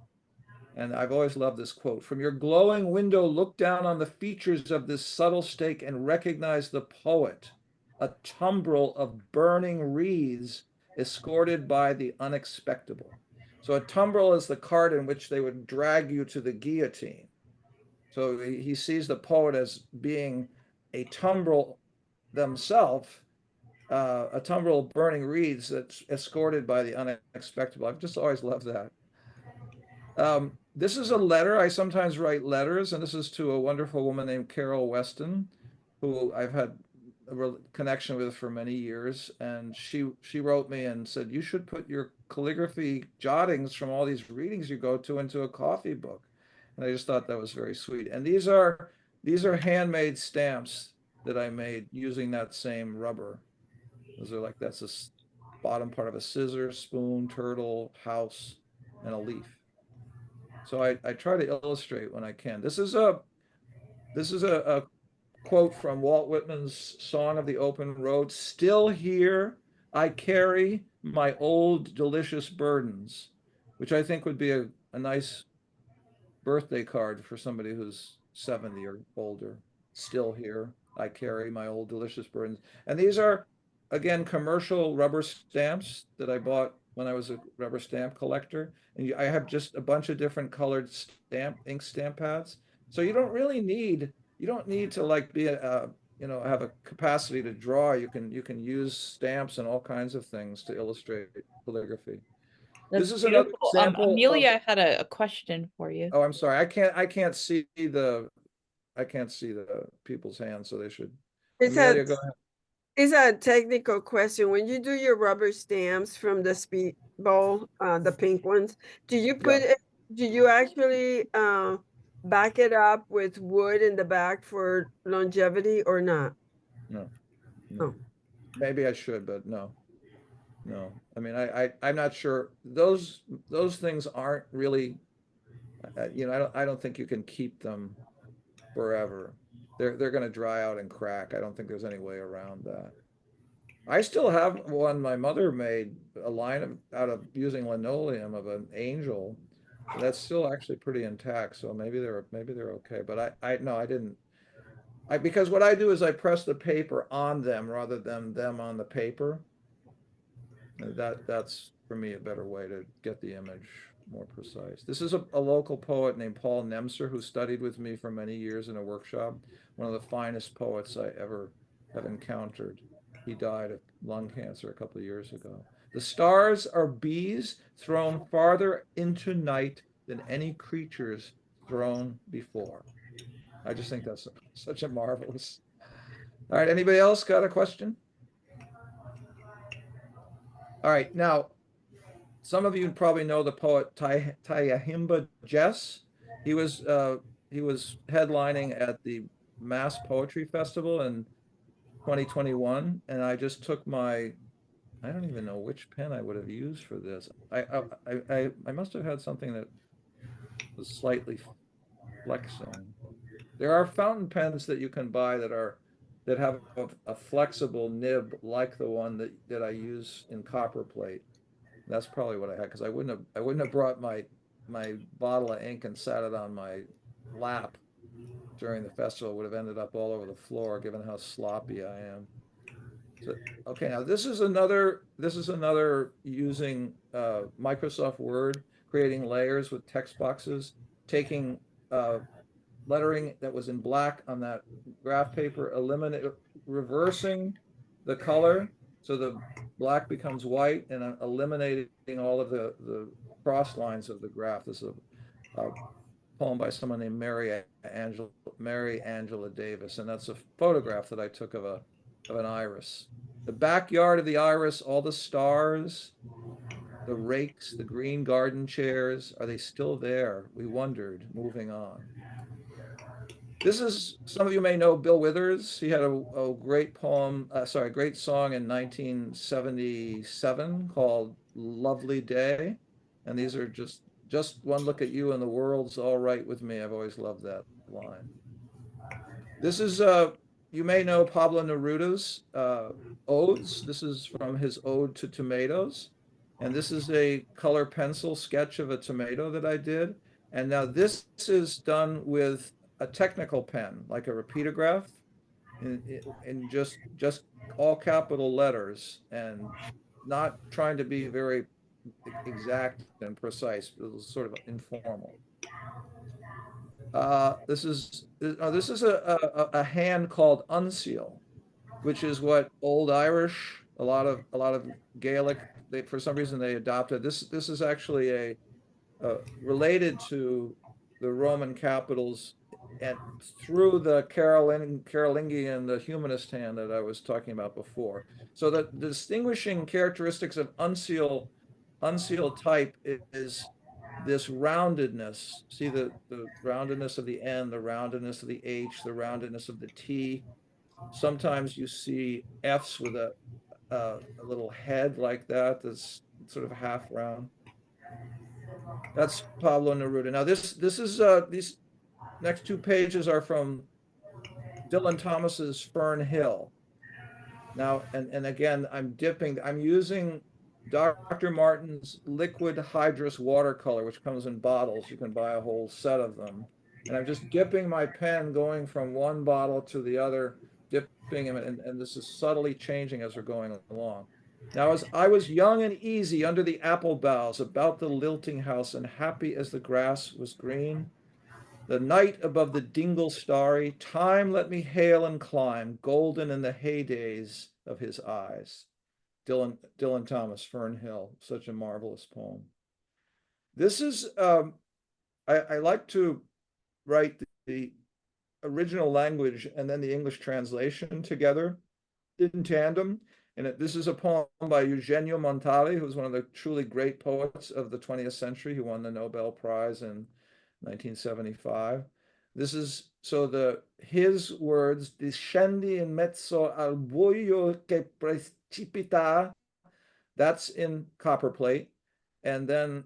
And I've always loved this quote. From your glowing window, look down on the features of this subtle stake and recognize the poet, a tumbril of burning wreaths escorted by the unexpectable. So a tumbril is the cart in which they would drag you to the guillotine. So he sees the poet as being a tumbril themselves, a tumbril of burning reeds that's escorted by the unexpected. I've just always loved that. This is a letter. I sometimes write letters, and this is to a wonderful woman named Carol Weston, who I've had a connection with for many years. And she wrote me and said, you should put your calligraphy jottings from all these readings you go to into a coffee book. And I just thought that was very sweet. And these are handmade stamps that I made using that same rubber. Those are like, that's the bottom part of a scissor, spoon, turtle, house, and a leaf. So I try to illustrate when I can. This is a quote from Walt Whitman's Song of the Open Road. Still here, I carry my old delicious burdens, which I think would be a nice birthday card for somebody who's 70 or older. Still here, I carry my old delicious burdens. And these are, again, commercial rubber stamps that I bought when I was a rubber stamp collector. And I have just a bunch of different colored ink stamp pads. So you don't need to like be have a capacity to draw. You can use stamps and all kinds of things to illustrate calligraphy. That's This is another beautiful. example of, Amelia had a question for you. oh, I'm sorry. I can't see the people's hands, so they should. It's Amelia, a, go ahead. it's a technical question. When you do your rubber stamps from the speedball, the pink ones, do you put Yeah. it, do you actually back it up with wood in the back for longevity or not? No, Oh. no. Maybe I should, but no. No. I mean, I'm not sure. Those things aren't really, I don't think you can keep them forever. They're going to dry out and crack. I don't think there's any way around that. I still have one my mother made, a line out of using linoleum of an angel. That's still actually pretty intact. So maybe they're okay. But no, I didn't. Because what I do is I press the paper on them rather than them on the paper. That's for me a better way to get the image more precise. This is a local poet named Paul Nemser who studied with me for many years in a workshop. One of the finest poets I ever have encountered. He died of lung cancer a couple of years ago. The stars are bees thrown farther into night than any creatures thrown before. I just think that's such a marvelous. All right, anybody else got a question? All right, now, some of you probably know the poet Tyahimba Jess. He was headlining at the Mass Poetry Festival in 2021, and I just took I don't even know which pen I would have used for this. I must have had something that was slightly flexing. There are fountain pens that you can buy that have a flexible nib like the one that I use in copperplate. That's probably what I had, because I wouldn't have brought my bottle of ink and sat it on my lap during the festival. It would have ended up all over the floor, given how sloppy I am. So, okay, now this is another using Microsoft Word, creating layers with text boxes, taking lettering that was in black on that graph paper, reversing the color so the black becomes white, and eliminating all of the cross lines of the graph. This is a poem by someone named Mary Angela Davis, and that's a photograph that I took of an iris. The backyard of the iris, all the stars, the rakes, the green garden chairs, are they still there? We wondered, moving on. This is, some of you may know Bill Withers. He had a great poem, great song in 1977 called Lovely Day. And these are just one look at you and the world's all right with me. I've always loved that line. This is, you may know Pablo Neruda's odes. This is from his Ode to Tomatoes. And this is a color pencil sketch of a tomato that I did. And now this is done with a technical pen, like a repeatograph, in just all capital letters, and not trying to be very exact and precise. It was sort of informal. This is a hand called unseal, which is what Old Irish, a lot of Gaelic, they, for some reason they adopted. This is actually related to the Roman capitals and through the Carolingian, the humanist hand that I was talking about before. So the distinguishing characteristics of unsealed type is this roundedness. See the roundedness of the N, the roundedness of the H, the roundedness of the T. Sometimes you see Fs with a little head like that that's sort of half round. That's Pablo Neruda. Now this is these next two pages are from Dylan Thomas's Fern Hill. Now, and again, I'm using Dr. Martin's liquid hydrous watercolor, which comes in bottles. You can buy a whole set of them. And I'm just dipping my pen, going from one bottle to the other, dipping them, and this is subtly changing as we're going along. Now, as I was young and easy under the apple boughs, about the lilting house, and happy as the grass was green, the night above the dingle starry, time let me hail and climb, golden in the heydays of his eyes. Dylan Thomas, Fern Hill, such a marvelous poem. This is, I like to write the original language and then the English translation together in tandem. And this is a poem by Eugenio Montale, who's one of the truly great poets of the 20th century, who won the Nobel Prize in 1975. This is his words, discendi in mezzo al buio che precipita, that's in copperplate. And then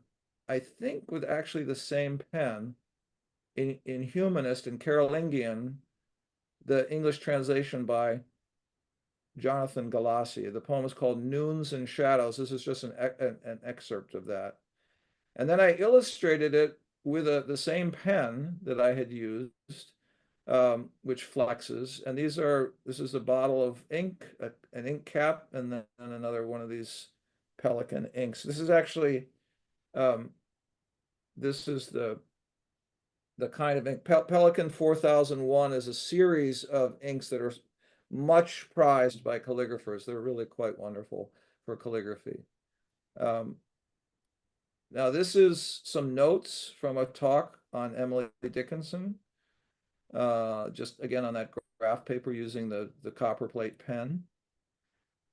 I think with actually the same pen, in Humanist and Carolingian, the English translation by Jonathan Galassi. The poem is called Noons and Shadows. This is just an excerpt of that. And then I illustrated it with the same pen that I had used, which flexes. And this is a bottle of ink, an ink cap, and then another one of these Pelikan inks. This is actually, this is the kind of ink. Pelikan 4001 is a series of inks that are much prized by calligraphers. They're really quite wonderful for calligraphy. Now, this is some notes from a talk on Emily Dickinson, just again on that graph paper using the copperplate pen.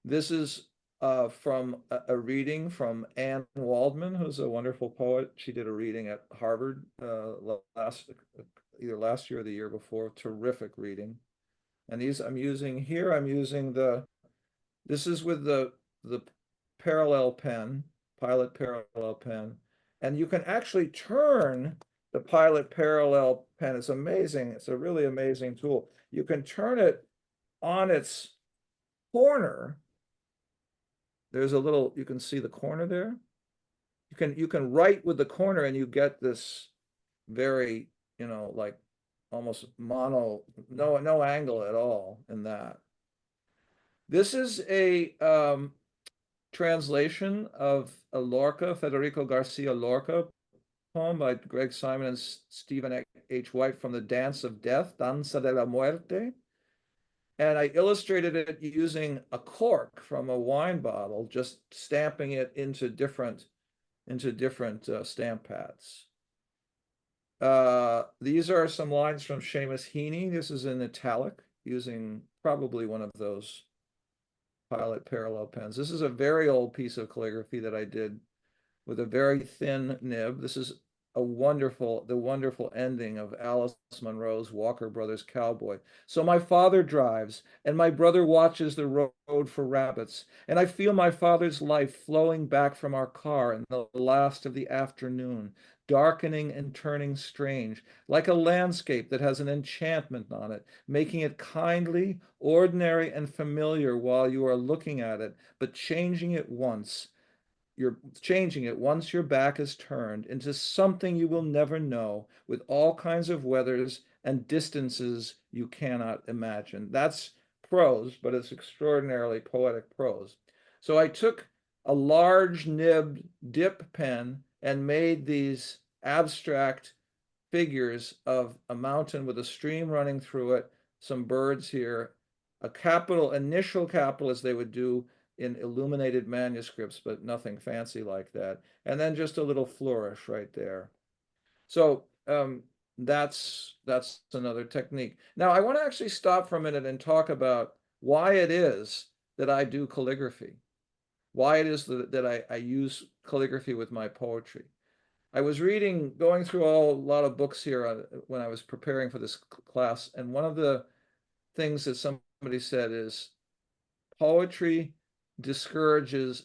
This is from a reading from Anne Waldman, who's a wonderful poet. She did a reading at Harvard either last year or the year before. Terrific reading. And these I'm using this is with the parallel pen, Pilot parallel pen. And you can actually turn the Pilot parallel pen. It's amazing. It's a really amazing tool. You can turn it on its corner. There's a little, you can see the corner there. You can write with the corner and you get this very, like almost no angle at all in that. This is a translation of a Lorca, Federico Garcia Lorca poem by Greg Simon and Stephen H. White, from the Dance of Death, Danza de la Muerte. And I illustrated it using a cork from a wine bottle, just stamping it into different stamp pads. These are some lines from Seamus Heaney. This is in italic, using probably one of those Pilot parallel pens. This is a very old piece of calligraphy that I did with a very thin nib. This is the wonderful ending of Alice Munro's Walker Brothers Cowboy. So my father drives, and my brother watches the road for rabbits, and I feel my father's life flowing back from our car in the last of the afternoon, darkening and turning strange, like a landscape that has an enchantment on it, making it kindly, ordinary, and familiar while you are looking at it, but changing it once. you're changing it once your back is turned into something you will never know, with all kinds of weathers and distances you cannot imagine. That's prose, but it's extraordinarily poetic prose. So I took a large nibbed dip pen and made these abstract figures of a mountain with a stream running through it, some birds here, a capital, initial capital as they would do in illuminated manuscripts, but nothing fancy like that. And then just a little flourish right there. So that's another technique. Now I want to actually stop for a minute and talk about why it is that I do calligraphy, why it is that I use calligraphy with my poetry. I was going through a lot of books here when I was preparing for this class, and one of the things that somebody said is calligraphy discourages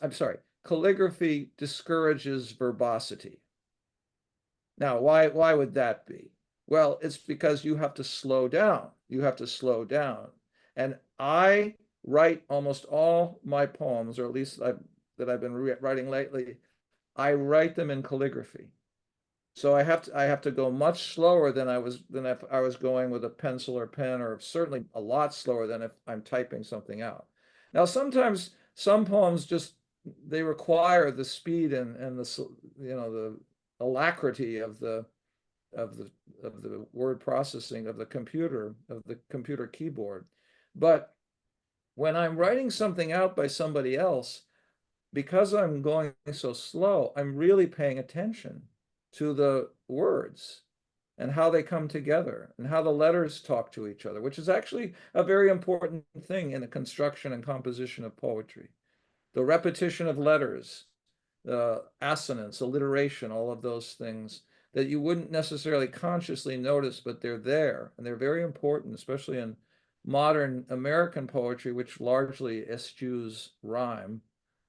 verbosity. Now, why would that be? Well, it's because you have to slow down. You have to slow down. And I write almost all my poems, or at least that I've been writing lately, I write them in calligraphy. So I have to go much slower than if I was going with a pencil or pen, or certainly a lot slower than if I'm typing something out. Now, sometimes some poems they require the speed and the alacrity of the word processing of the computer keyboard. But when I'm writing something out by somebody else, because I'm going so slow, I'm really paying attention to the words and how they come together and how the letters talk to each other, which is actually a very important thing in the construction and composition of poetry. The repetition of letters, the assonance, alliteration, all of those things that you wouldn't necessarily consciously notice, but they're there, and they're very important, especially in modern American poetry, which largely eschews rhyme.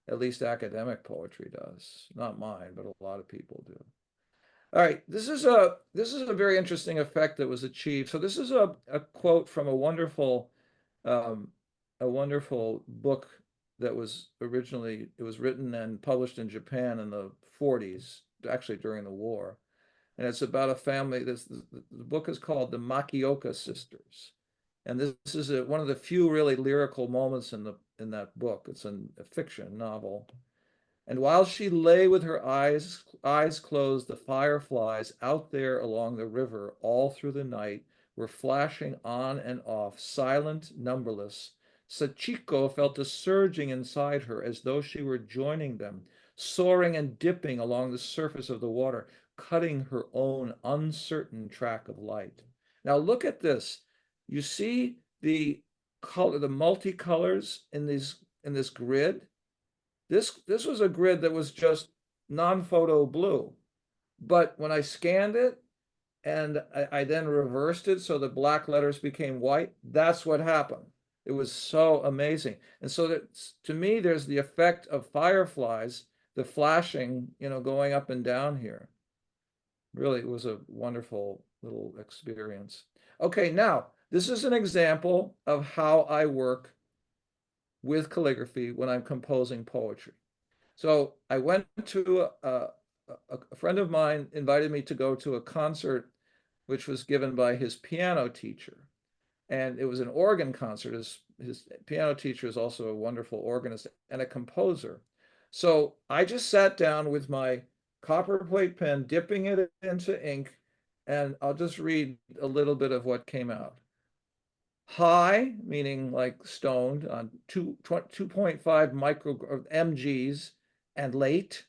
At least academic poetry does. Not mine, but a lot of people do. All right, this is a very interesting effect that was achieved. So this is a quote from a wonderful book that was written and published in Japan in the 40s, actually during the war. And it's about a family. The book is called The Makioka Sisters. And this is one of the few really lyrical moments in that book. It's a fiction novel. And while she lay with her eyes closed, the fireflies out there along the river all through the night were flashing on and off, silent, numberless. Sachiko felt a surging inside her as though she were joining them, soaring and dipping along the surface of the water, cutting her own uncertain track of light. Now look at this. You see the multicolors in this grid? This was a grid that was just non-photo blue. But when I scanned it and I then reversed it so the black letters became white, that's what happened. It was so amazing. And so that, to me, there's the effect of fireflies, the flashing, going up and down here. Really, it was a wonderful little experience. Okay, now, this is an example of how I work with calligraphy when I'm composing poetry. So I went to a friend of mine invited me to go to a concert which was given by his piano teacher. And it was an organ concert. His piano teacher is also a wonderful organist and a composer. So I just sat down with my copperplate pen, dipping it into ink, and I'll just read a little bit of what came out. High, meaning like stoned, on 2.5 micro mgs, and late,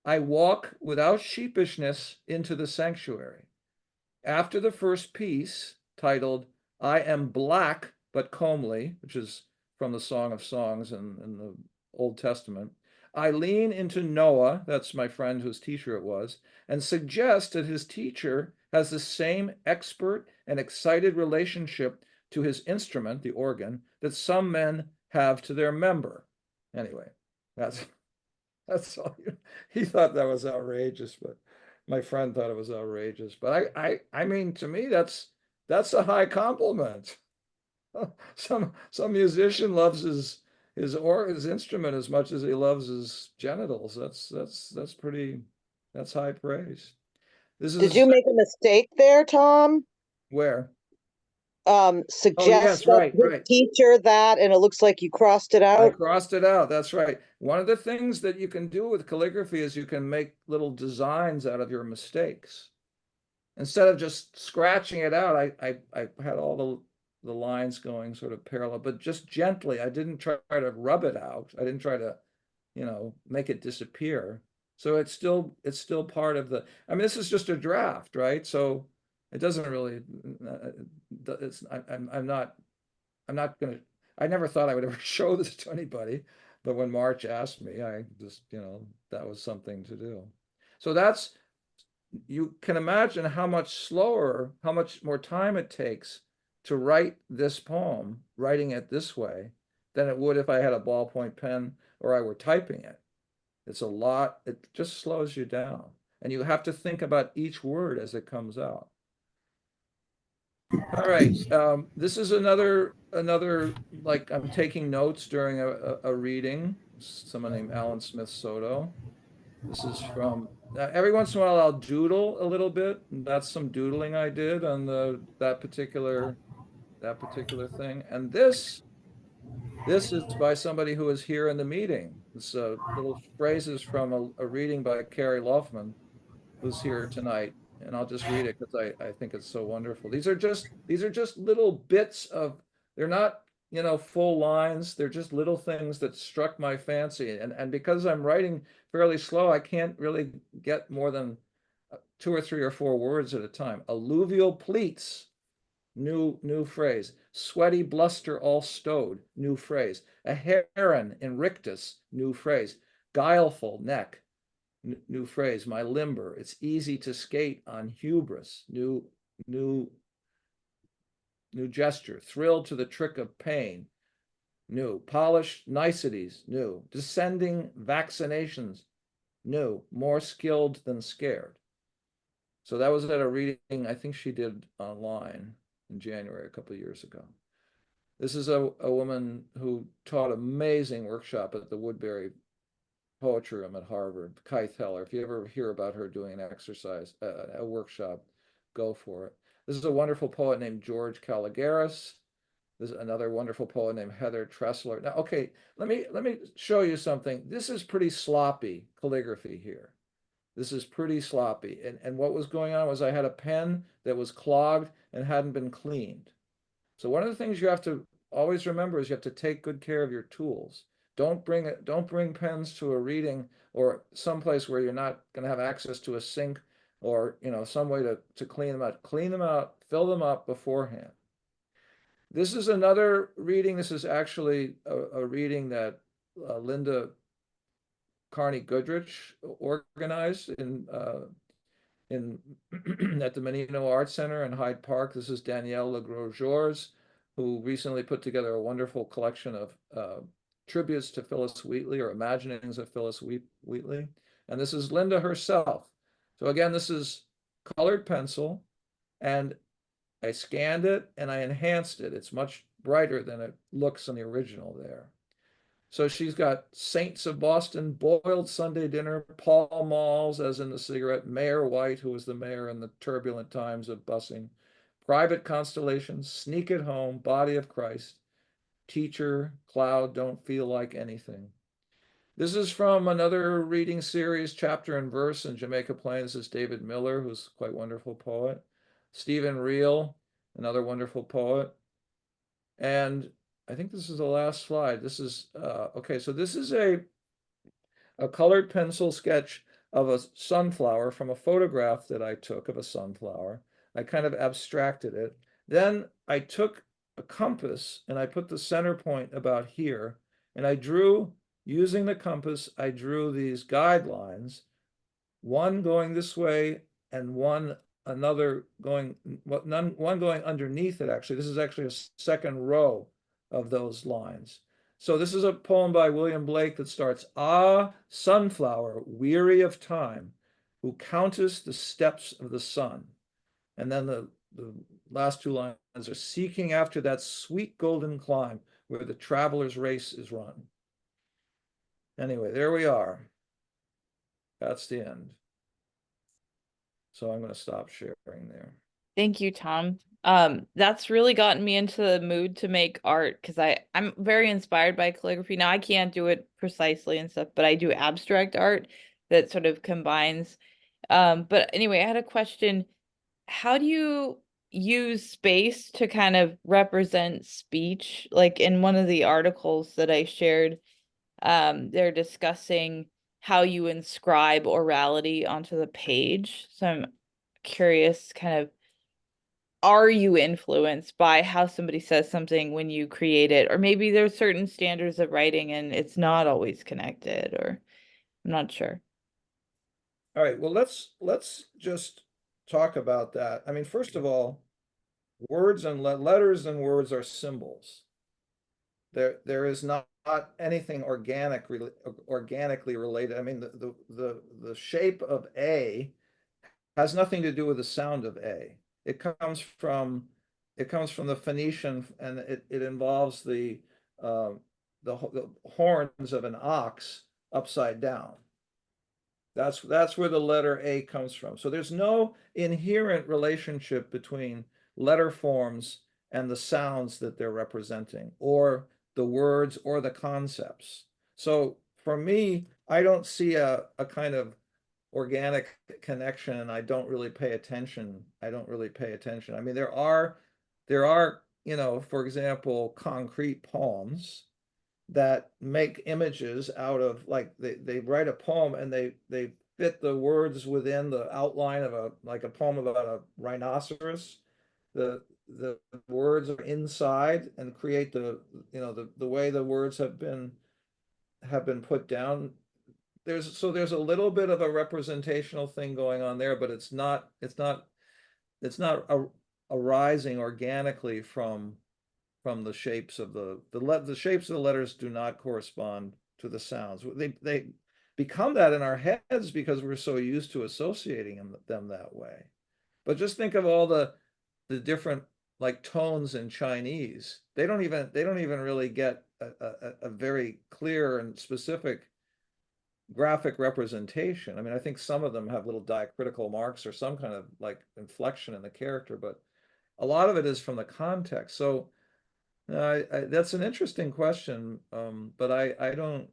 I walk without sheepishness into the sanctuary. After the first piece, titled I Am Black but Comely, which is from the Song of Songs in the Old Testament, I lean into Noah, that's my friend whose teacher it was, and suggest that his teacher has the same expert and excited relationship to his instrument, the organ, that some men have to their member. Anyway, that's all. He thought that was outrageous, but my friend thought it was outrageous. But I mean, to me, that's a high compliment. Some musician loves his instrument as much as he loves his genitals. That's high praise. This Did is you make a mistake there, Tom? where? Suggest yes, that right, his right. teacher that, and it looks like you crossed it I out. crossed it out. That's right. One of the things that you can do with calligraphy is you can make little designs out of your mistakes. Instead of just scratching it out, I had all the lines going sort of parallel, but just gently. I didn't try to rub it out. I didn't try to, make it disappear. So it's still part of the, I mean, this is just a draft, right? So it doesn't really, it's, I'm not gonna, I never thought I would ever show this to anybody, but when March asked me, I just, that was something to do. So you can imagine how much slower, how much more time it takes to write this poem, writing it this way, than it would if I had a ballpoint pen or I were typing it. It's a lot, it just slows you down. And you have to think about each word as it comes out. All right, this is another, like I'm taking notes during a reading, someone named Alan Smith Soto. This is from, every once in a while I'll doodle a little bit. And that's some doodling I did on that particular thing. And this is by somebody who was here in the meeting. It's little phrases from a reading by Carrie Loeffman, who's here tonight. And I'll just read it because I think it's so wonderful. These are just little bits of, they're not, full lines. They're just little things that struck my fancy. And because I'm writing fairly slow, I can't really get more than 2 or 3 or 4 words at a time. Alluvial pleats, new phrase. Sweaty bluster all stowed, new phrase. A heron in rictus, new phrase. Guileful neck, new phrase. My limber, it's easy to skate on hubris, new gesture. Thrilled to the trick of pain, new. Polished niceties, new. Descending vaccinations, new. More skilled than scared. So that was at a reading I think she did online in January a couple of years ago. This is a woman who taught amazing workshop at the Woodbury Poetry Room at Harvard, Kythe Heller. If you ever hear about her doing an exercise, a workshop, go for it. This is a wonderful poet named George Calligaris. There's another wonderful poet named Heather Tressler. Now, okay, let me show you something. This is pretty sloppy calligraphy here. This is pretty sloppy. And what was going on was I had a pen that was clogged and hadn't been cleaned. So one of the things you have to always remember is you have to take good care of your tools. Don't bring pens to a reading or someplace where you're not going to have access to a sink or some way to clean them out. Clean them out, fill them up beforehand. This is another reading. This is actually a reading that Linda Carney Goodrich organized in at the Menino Art Center in Hyde Park. This is Danielle Legros-Georges, who recently put together a wonderful collection of tributes to Phyllis Wheatley or imaginings of Phyllis Wheatley. And this is Linda herself. So again, this is colored pencil, and I scanned it and I enhanced it. It's much brighter than it looks in the original there. So she's got Saints of Boston, boiled Sunday dinner, Paul Malls, as in the cigarette, Mayor White, who was the mayor in the turbulent times of busing, private constellations, sneak it home, body of Christ, teacher, cloud, don't feel like anything. This is from another reading series, chapter and verse in Jamaica Plain. This is David Miller, who's quite a wonderful poet. Stephen Reel, another wonderful poet. And I think this is the last slide. This is, okay, so this is a colored pencil sketch of a sunflower from a photograph that I took of a sunflower. I kind of abstracted it. Then I took a compass and I put the center point about here, and I drew, using the compass, I drew these guidelines, one going this way and one going underneath it. Actually, this is actually a second row of those lines. So this is a poem by William Blake that starts, "Ah, sunflower, weary of time, who countest the steps of the sun." And then the last 2 lines are, "Seeking after that sweet golden climb where the traveler's race is run. Anyway, there we are. That's the end. So I'm going to stop sharing there. Thank you, Tom. That's really gotten me into the mood to make art because I'm very inspired by calligraphy. Now I can't do it precisely and stuff, but I do abstract art that sort of combines. But anyway, I had a question. How do you use space to kind of represent speech? Like in one of the articles that I shared, they're discussing how you inscribe orality onto the page. So I'm curious, kind of, are you influenced by how somebody says something when you create it? Or maybe there's certain standards of writing and it's not always connected, or I'm not sure. All right, well, let's just talk about that. I mean, first of all, words and letters and words are symbols. There is not anything organically related. I mean, the shape of A has nothing to do with the sound of A. It comes from the Phoenician, and it involves the horns of an ox upside down. That's where the letter A comes from. So there's no inherent relationship between letter forms and the sounds that they're representing, or the words or the concepts. So for me, I don't see a kind of organic connection, and I don't really pay attention. I mean, there are, you know, for example, concrete poems that make images out of, like, they write a poem and they fit the words within the outline of a poem about a rhinoceros. The words are inside and create the, you know, the way the words have been put down. There's a little bit of a representational thing going on there, but it's not arising organically from the shapes of the shapes of the letters do not correspond to the sounds. They become that in our heads because we're so used to associating them that way. But just think of all the different, like, tones in Chinese. They don't even really get a very clear and specific graphic representation. I mean, I think some of them have little diacritical marks or some kind of, like, inflection in the character, but a lot of it is from the context. So that's an interesting question, but I don't.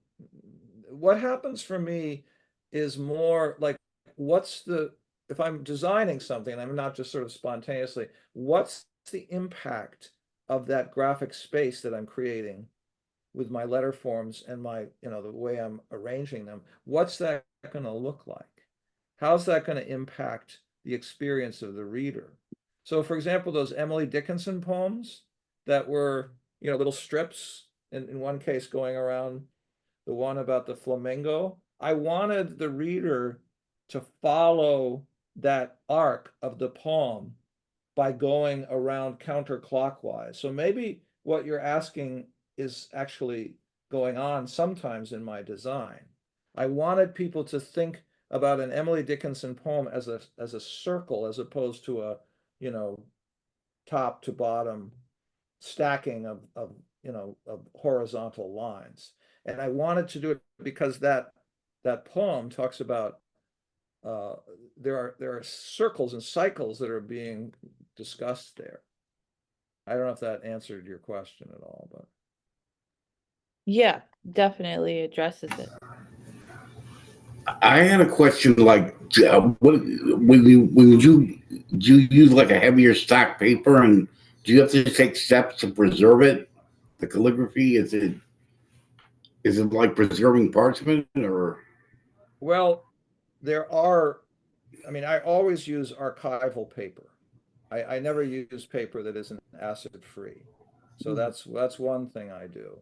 What happens for me is more like, if I'm designing something, and I'm not just sort of spontaneously, what's the impact of that graphic space that I'm creating with my letter forms and my, you know, the way I'm arranging them? What's that going to look like? How's that going to impact the experience of the reader? So, for example, those Emily Dickinson poems that were, you know, little strips, in one case going around, the one about the flamingo, I wanted the reader to follow that arc of the poem by going around counterclockwise. So maybe what you're asking is actually going on sometimes in my design. I wanted people to think about an Emily Dickinson poem as a circle, as opposed to a, you know, top to bottom stacking of you know, of horizontal lines. And I wanted to do it because that poem talks about there are circles and cycles that are being discussed there. I don't know if that answered your question at all, but Yeah, definitely addresses it. I had a question, like, when you use like a heavier stock paper, and do you have to take steps to preserve it? The calligraphy, is it like preserving parchment, or? well, there are, I mean, I always use archival paper. I never use paper that isn't acid free. So that's one thing I do.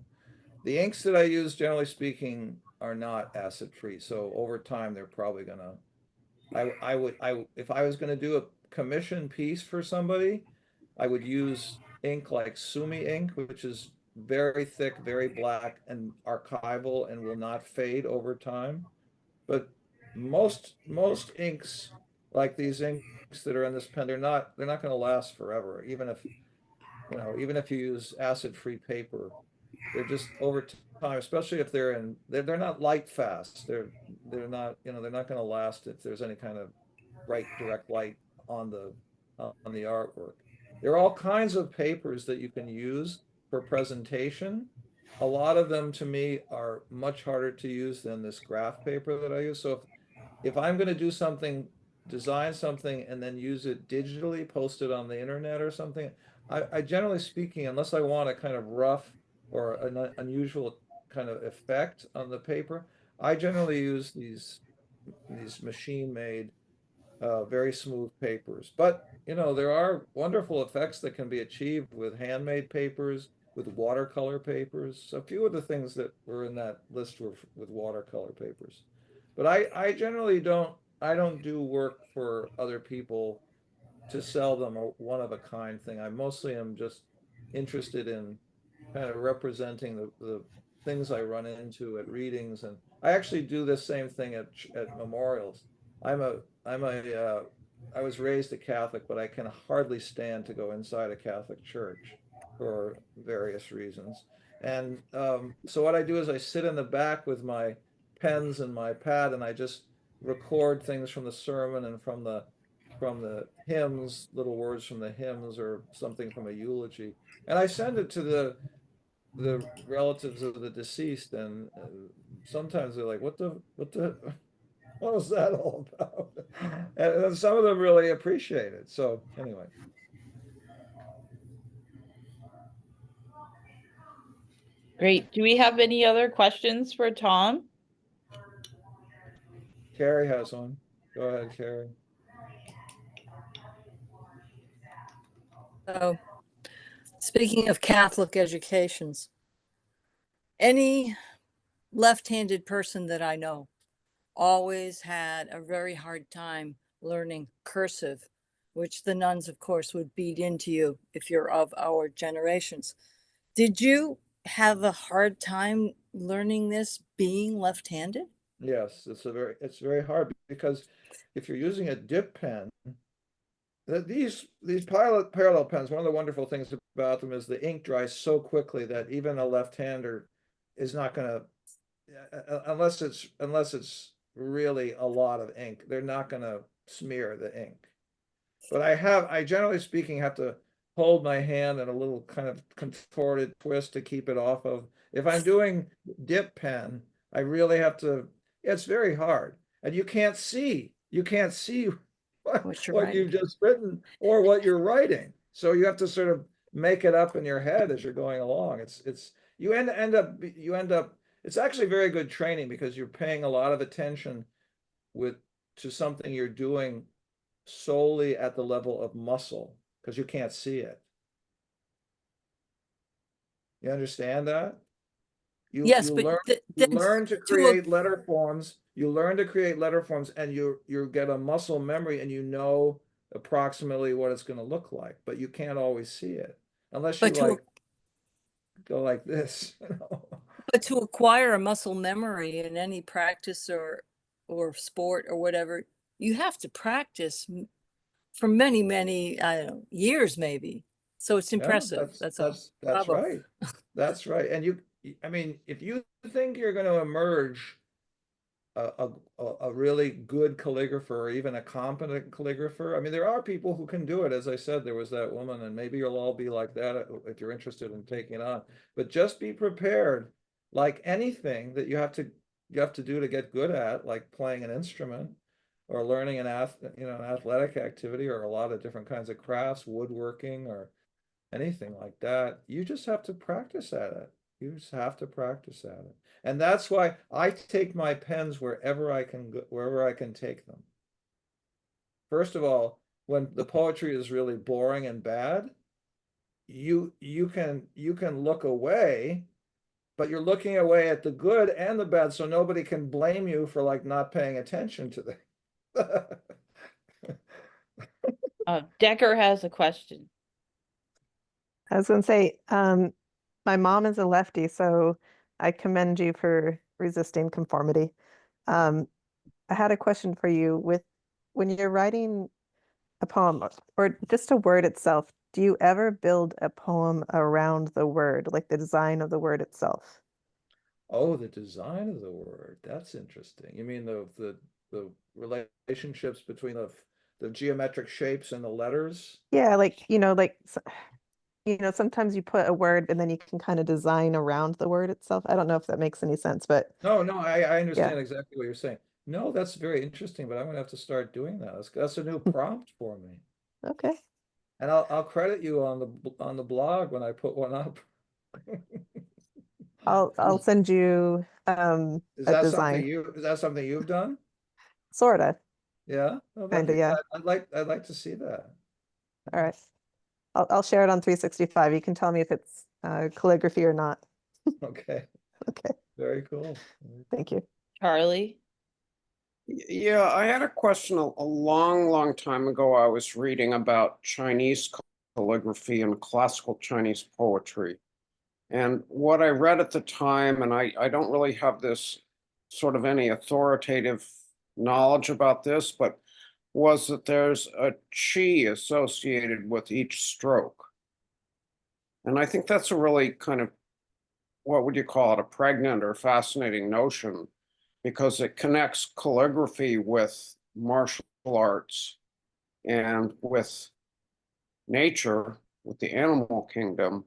The inks that I use, generally speaking, are not acid free. So over time, they're probably gonna, if I was gonna do a commission piece for somebody, I would use ink like Sumi ink, which is very thick, very black, and archival and will not fade over time. But most inks, like these inks that are in this pen, they're not going to last forever, even if, you know, even if you use acid-free paper. they're just over time, especially if they're not light fast. They're not, they're not going to last if there's any kind of bright direct light on the artwork. There are all kinds of papers that you can use for presentation. A lot of them to me are much harder to use than this graph paper that I use. So if I'm going to do something, design something and then use it digitally, post it on the internet or something, I generally speaking, unless I want a kind of rough or an unusual kind of effect on the paper, I generally use these machine-made very smooth papers. But there are wonderful effects that can be achieved with handmade papers, with watercolor papers. A few of the things that were in that list were with watercolor papers. But I generally I don't do work for other people to sell them a one of a kind thing. I mostly am just interested in kind of representing the things I run into at readings, and I actually do the same thing at memorials. I'm a I'm a I was raised a Catholic, but I can hardly stand to go inside a Catholic church for various reasons. And so what I do is I sit in the back with my pens and my pad, and I just record things from the sermon and from the hymns, little words from the hymns or something from a eulogy, and I send it to the relatives of the deceased, and sometimes they're like, what was that all about?" And some of them really appreciate it. So anyway, Great. Do we have any other questions for Tom? Carrie has one. Go ahead, Carrie. So, speaking of Catholic educations, any left-handed person that I know always had a very hard time learning cursive, which the nuns, of course, would beat into you if you're of our generations. Did you have a hard time learning this being left-handed? Yes, it's very hard because if you're using a dip pen, these parallel pens, one of the wonderful things about them is the ink dries so quickly that even a left-hander is not going to, unless it's really a lot of ink, they're not going to smear the ink. But I generally speaking have to hold my hand in a little kind of contorted twist to keep it off of. If I'm doing dip pen, I really have to, it's very hard. And you can't see what you've just written or what you're writing. So you have to sort of make it up in your head as you're going along. You end up it's actually very good training because you're paying a lot of attention to something you're doing solely at the level of muscle because you can't see it. You understand that? Yes, but you learn to create letter forms. You learn to create letter forms, and you get a muscle memory, and you know approximately what it's going to look like, but you can't always see it unless you go like this. But to acquire a muscle memory in any practice or sport or whatever, you have to practice for many, many, I don't know, years maybe. So it's impressive. That's right. That's right. And I mean, if you think you're going to emerge a really good calligrapher or even a competent calligrapher, I mean, there are people who can do it. As I said, there was that woman, and maybe you'll all be like that if you're interested in taking it on. But just be prepared, like anything that you have to do to get good at, like playing an instrument or learning an athletic activity or a lot of different kinds of crafts, woodworking or anything like that. You just have to practice at it. You just have to practice at it. And that's why I take my pens wherever I can go, wherever I can take them. First of all, when the poetry is really boring and bad, you can look away, but you're looking away at the good and the bad, so nobody can blame you for like not paying attention to them. Decker has a question. I was going to say, my mom is a lefty, so I commend you for resisting conformity. I had a question for you when you're writing a poem or just a word itself, do you ever build a poem around the word, like the design of the word itself? Oh, the design of the word. That's interesting. You mean the relationships between the geometric shapes and the letters? Yeah, like, sometimes you put a word and then you can kind of design around the word itself. I don't know if that makes any sense, but No, no, I yeah. understand exactly what you're saying. No, that's very interesting, but I'm gonna have to start doing that. That's a new prompt for me. Okay. And I'll credit you on the blog when I put one up. I'll send you Is a that something design. you've done? Sorta. Yeah? Oh, that'd Kinda, be, yeah. I'd like to see that. All right. I'll share it on 365. You can tell me if it's calligraphy or not. Okay, Okay. very cool. Thank you. Charlie? Yeah, I had a question a long, long time ago. I was reading about Chinese calligraphy and classical Chinese poetry. And what I read at the time, and I don't really have this sort of any authoritative knowledge about this, but was that there's a chi associated with each stroke. And I think that's a really kind of, what would you call it, a pregnant or fascinating notion, because it connects calligraphy with martial arts and with nature, with the animal kingdom,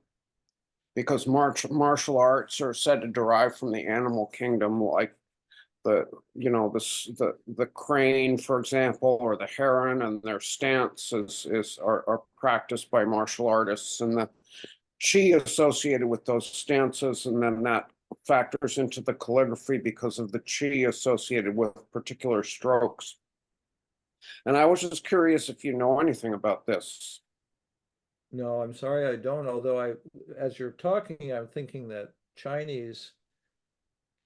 because martial arts are said to derive from the animal kingdom, like the crane, for example, or the heron, and their stance are practiced by martial artists, and the chi associated with those stances, and then that factors into the calligraphy because of the chi associated with particular strokes. And I was just curious if you know anything about this. No, I'm sorry, I don't, although as you're talking, I'm thinking that Chinese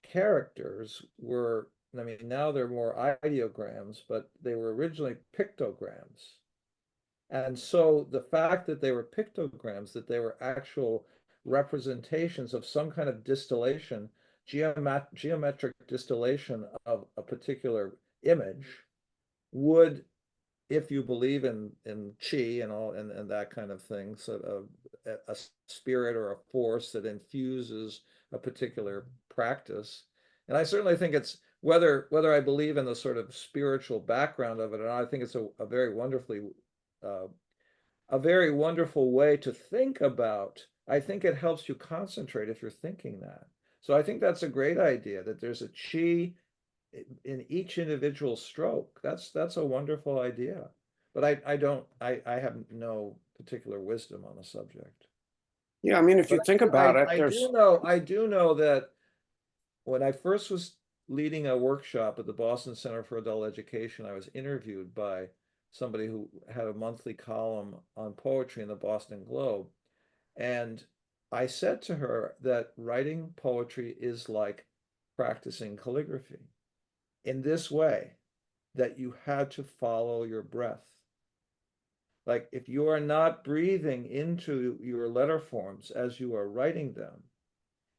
characters were, I mean, now they're more ideograms, but they were originally pictograms. And so the fact that they were pictograms, that they were actual representations of some kind of distillation, geometric distillation of a particular image, would, if you believe in chi and all and that kind of thing, sort of a spirit or a force that infuses a particular practice. And I certainly think it's whether I believe in the sort of spiritual background of it, and I think it's a very uh, very wonderful way to think about. I think it helps you concentrate if you're thinking that. So I think that's a great idea, that there's a chi in each individual stroke. That's a wonderful idea. But I have no particular wisdom on the subject. Yeah, I mean, if you But think about it, I there's do know that when I first was leading a workshop at the Boston Center for Adult Education, I was interviewed by somebody who had a monthly column on poetry in the Boston Globe. And I said to her that writing poetry is like practicing calligraphy in this way, that you had to follow your breath. Like if you are not breathing into your letter forms as you are writing them,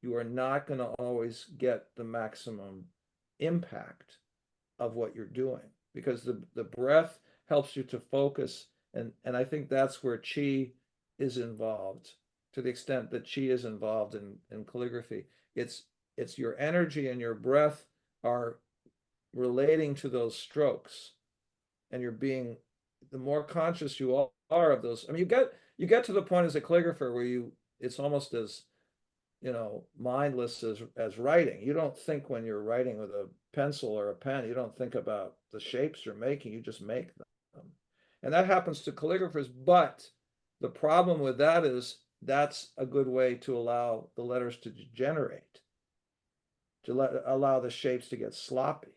you are not going to always get the maximum impact of what you're doing, because the breath helps you to focus. And I think that's where chi is involved, to the extent that chi is involved in calligraphy. It's your energy and your breath are relating to those strokes, and you're being, the more conscious you are of those. I mean, you get to the point as a calligrapher where it's almost as, mindless as writing. You don't think when you're writing with a pencil or a pen, you don't think about the shapes you're making, you just make them. And that happens to calligraphers, but the problem with that is that's a good way to allow the letters to degenerate, allow the shapes to get sloppy.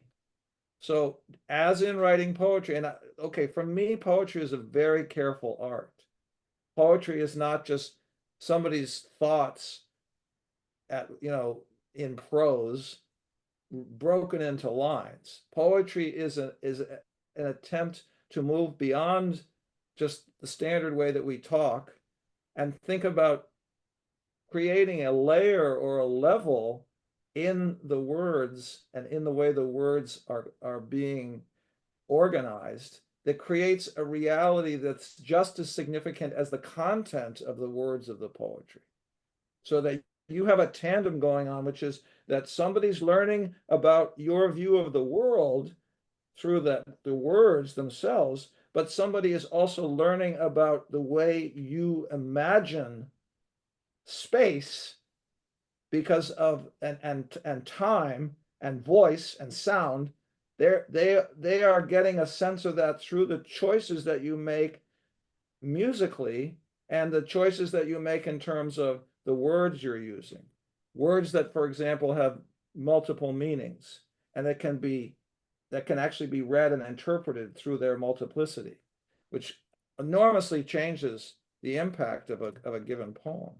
So, as in writing poetry, and okay, for me, poetry is a very careful art. Poetry is not just somebody's thoughts in prose broken into lines. Poetry is an attempt to move beyond just the standard way that we talk and think about creating a layer or a level in the words and in the way the words are being organized, that creates a reality that's just as significant as the content of the words of the poetry. So that you have a tandem going on, which is that somebody's learning about your view of the world through the words themselves, but somebody is also learning about the way you imagine space because of and time and voice and sound. They are getting a sense of that through the choices that you make musically and the choices that you make in terms of the words you're using. Words that, for example, have multiple meanings and that can actually be read and interpreted through their multiplicity, which enormously changes the impact of a given poem.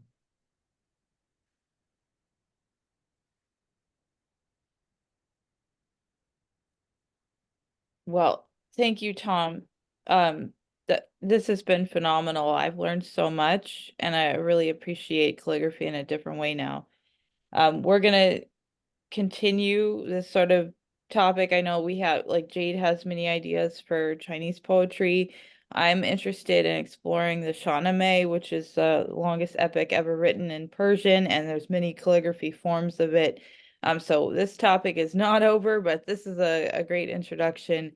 Well, thank you, Tom. This has been phenomenal. I've learned so much, and I really appreciate calligraphy in a different way now. We're gonna continue this sort of topic. I know we have, like, Jade has many ideas for Chinese poetry. I'm interested in exploring the Shahnameh, which is the longest epic ever written in Persian, and there's many calligraphy forms of it. So this topic is not over, but this is a great introduction.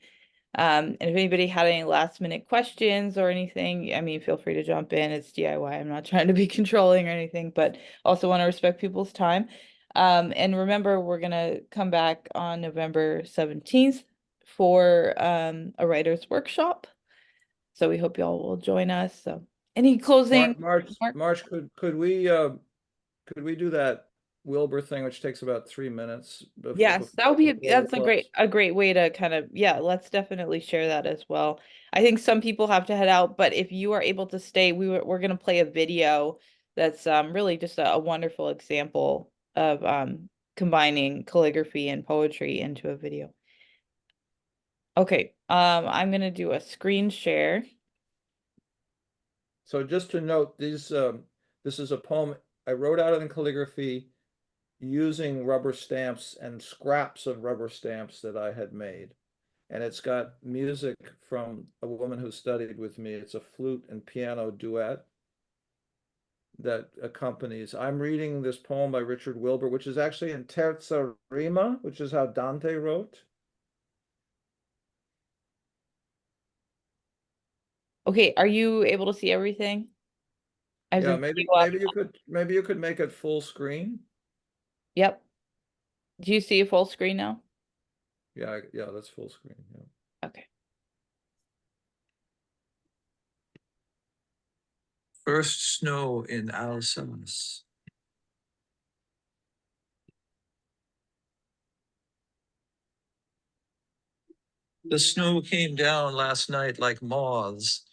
And if anybody had any last minute questions or anything, I mean, feel free to jump in. It's DIY. I'm not trying to be controlling or anything, but also want to respect people's time. And remember, we're gonna come back on November 17th for a writer's workshop. So we hope y'all will join us. So any closing? March, could we do that Wilbur thing, which takes about 3 minutes? Yes, that would be that's close? a great way to kind of, yeah, let's definitely share that as well. I think some people have to head out, but if you are able to stay, we're gonna play a video that's really just a wonderful example of combining calligraphy and poetry into a video. Okay, I'm gonna do a screen share. So just to note, this is a poem I wrote out in calligraphy using rubber stamps and scraps of rubber stamps that I had made. And it's got music from a woman who studied with me. It's a flute and piano duet that accompanies. I'm reading this poem by Richard Wilbur, which is actually in terza rima, which is how Dante wrote. Okay, are you able to see everything? I've Yeah, been putting you up. maybe you could make it full screen. Yep. Do you see a full screen now? Yeah, that's full screen. Yeah. Okay. First snow in Alsace. The snow came down last night like moths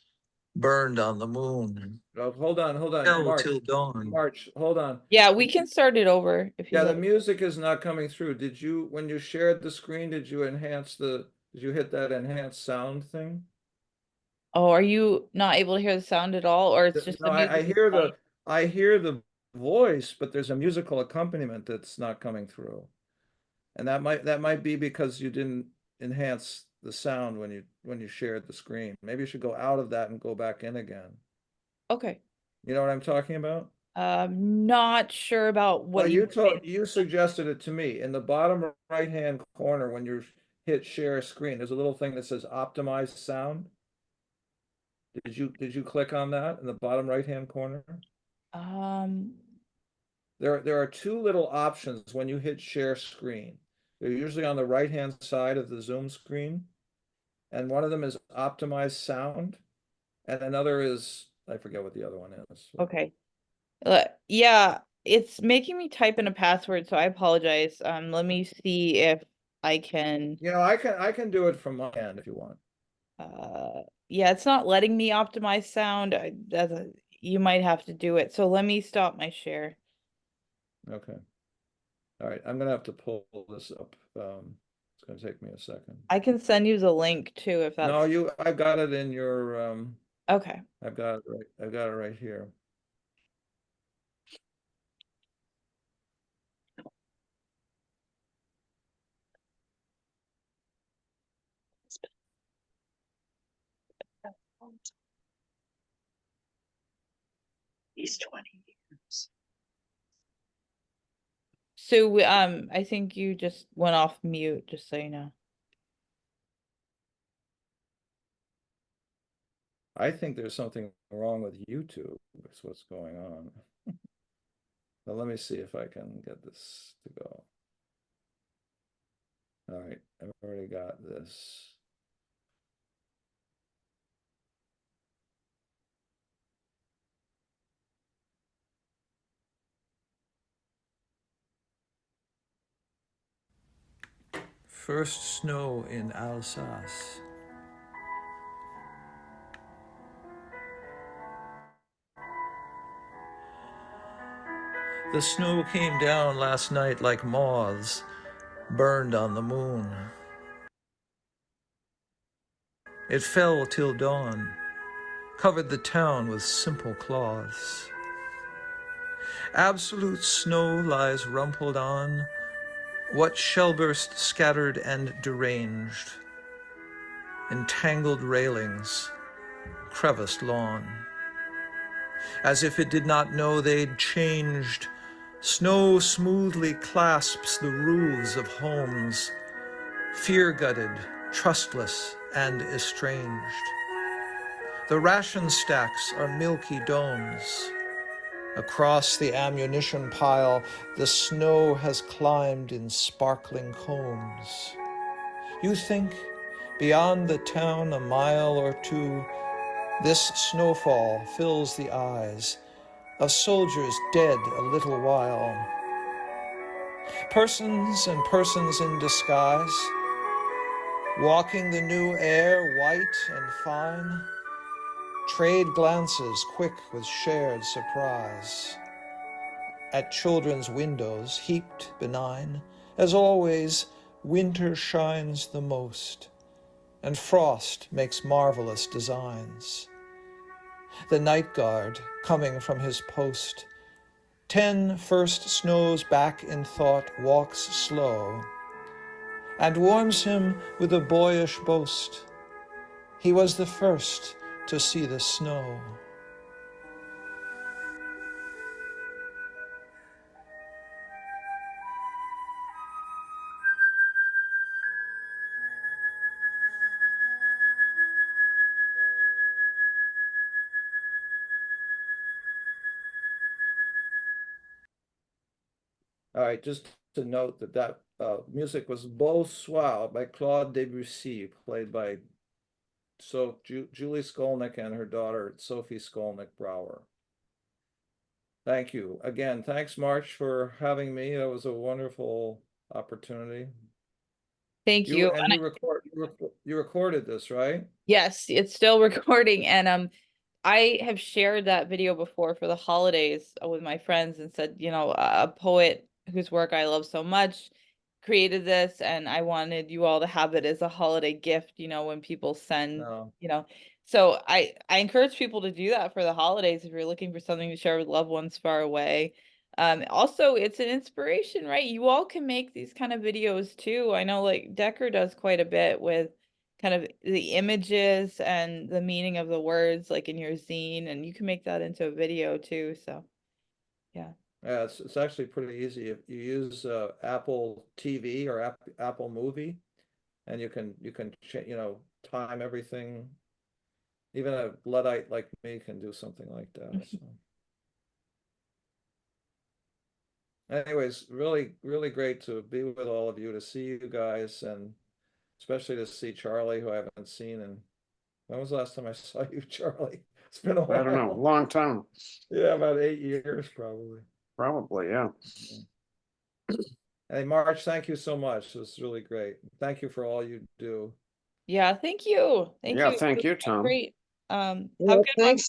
burned on the moon. Oh, hold on, Fell March. till dawn. March, hold on. Yeah, we can start it over if you Yeah, the like. music is not coming through. When you shared the screen, did you hit that enhance sound thing? Oh, are you not able to hear the sound at all, or it's just No, the music is playing? I hear the voice, but there's a musical accompaniment that's not coming through. And that might be because you didn't enhance the sound when you shared the screen. Maybe you should go out of that and go back in again. Okay. You know what I'm talking about? Not sure about Well, what you you suggested it to me. In the bottom right-hand corner, when you hit share screen, there's a little thing that says optimize sound. Did you click on that in the bottom right-hand corner? um There are two little options when you hit share screen. They're usually on the right-hand side of the Zoom screen. And one of them is optimize sound, and another is, I forget what the other one is. okay. Yeah, it's making me type in a password, so I apologize. Let me see if I can You know, I can do it from my end if you want. yeah, it's not letting me optimize sound. You might have to do it. So let me stop my share. Okay. All right, I'm gonna have to pull this up. It's gonna take me a second. I can send you the link too if No, that's I've got it in your okay. I've got it right here. He's 20 years. So, I think you just went off mute, just so you know. I think there's something wrong with YouTube. That's what's going on. Now let me see if I can get this to go. All right, I've already got this. First snow in Alsace. The snow came down last night like moths, burned on the moon. It fell till dawn, covered the town with simple cloths. Absolute snow lies rumpled on, what shellburst scattered and deranged, entangled railings, creviced lawn. As if it did not know they'd changed, snow smoothly clasps the roofs of homes, fear-gutted, trustless, and estranged. The ration stacks are milky domes. Across the ammunition pile, the snow has climbed in sparkling combs. You think, beyond the town a mile or two, this snowfall fills the eyes of soldiers dead a little while. Persons and persons in disguise, walking the new air white and fine, trade glances quick with shared surprise. At children's windows heaped benign, as always, winter shines the most, and frost makes marvelous designs. The night guard, coming from his post, 10 first snows back in thought, walks slow, and warms him with a boyish boast. He was the first to see the snow. All right, just to note that music was Beau Soir by Claude Debussy, played by Julie Skolnick and her daughter Sophie Skolnick Brower. Thank you again. Thanks, March, for having me. That was a wonderful opportunity. Thank you. And you recorded this, right? Yes, it's still recording, and I have shared that video before for the holidays with my friends and said, you know, a poet whose work I love so much created this, and I wanted you all to have it as a holiday gift, you know, when people send, No. you know. So I encourage people to do that for the holidays if you're looking for something to share with loved ones far away. Also, it's an inspiration, right? You all can make these kind of videos too. I know like Decker does quite a bit with kind of the images and the meaning of the words like in your zine, and you can make that into a video too. So yeah. Yeah, it's actually pretty easy. If you use Apple TV or Apple Movie, and you can you know, time everything. Even a Luddite like me can do something like that. So. Anyways, really, really great to be with all of you, to see you guys, and especially to see Charlie, who I haven't seen. And when was the last time I saw you, Charlie? It's been a while. I don't know, long time. Yeah, about 8 years probably. Probably, yeah. Hey, March, thank you so much. It was really great. Thank you for all you do. Yeah, thank you. Yeah, thank you, Tom. Great. Have a Well, good one. thanks.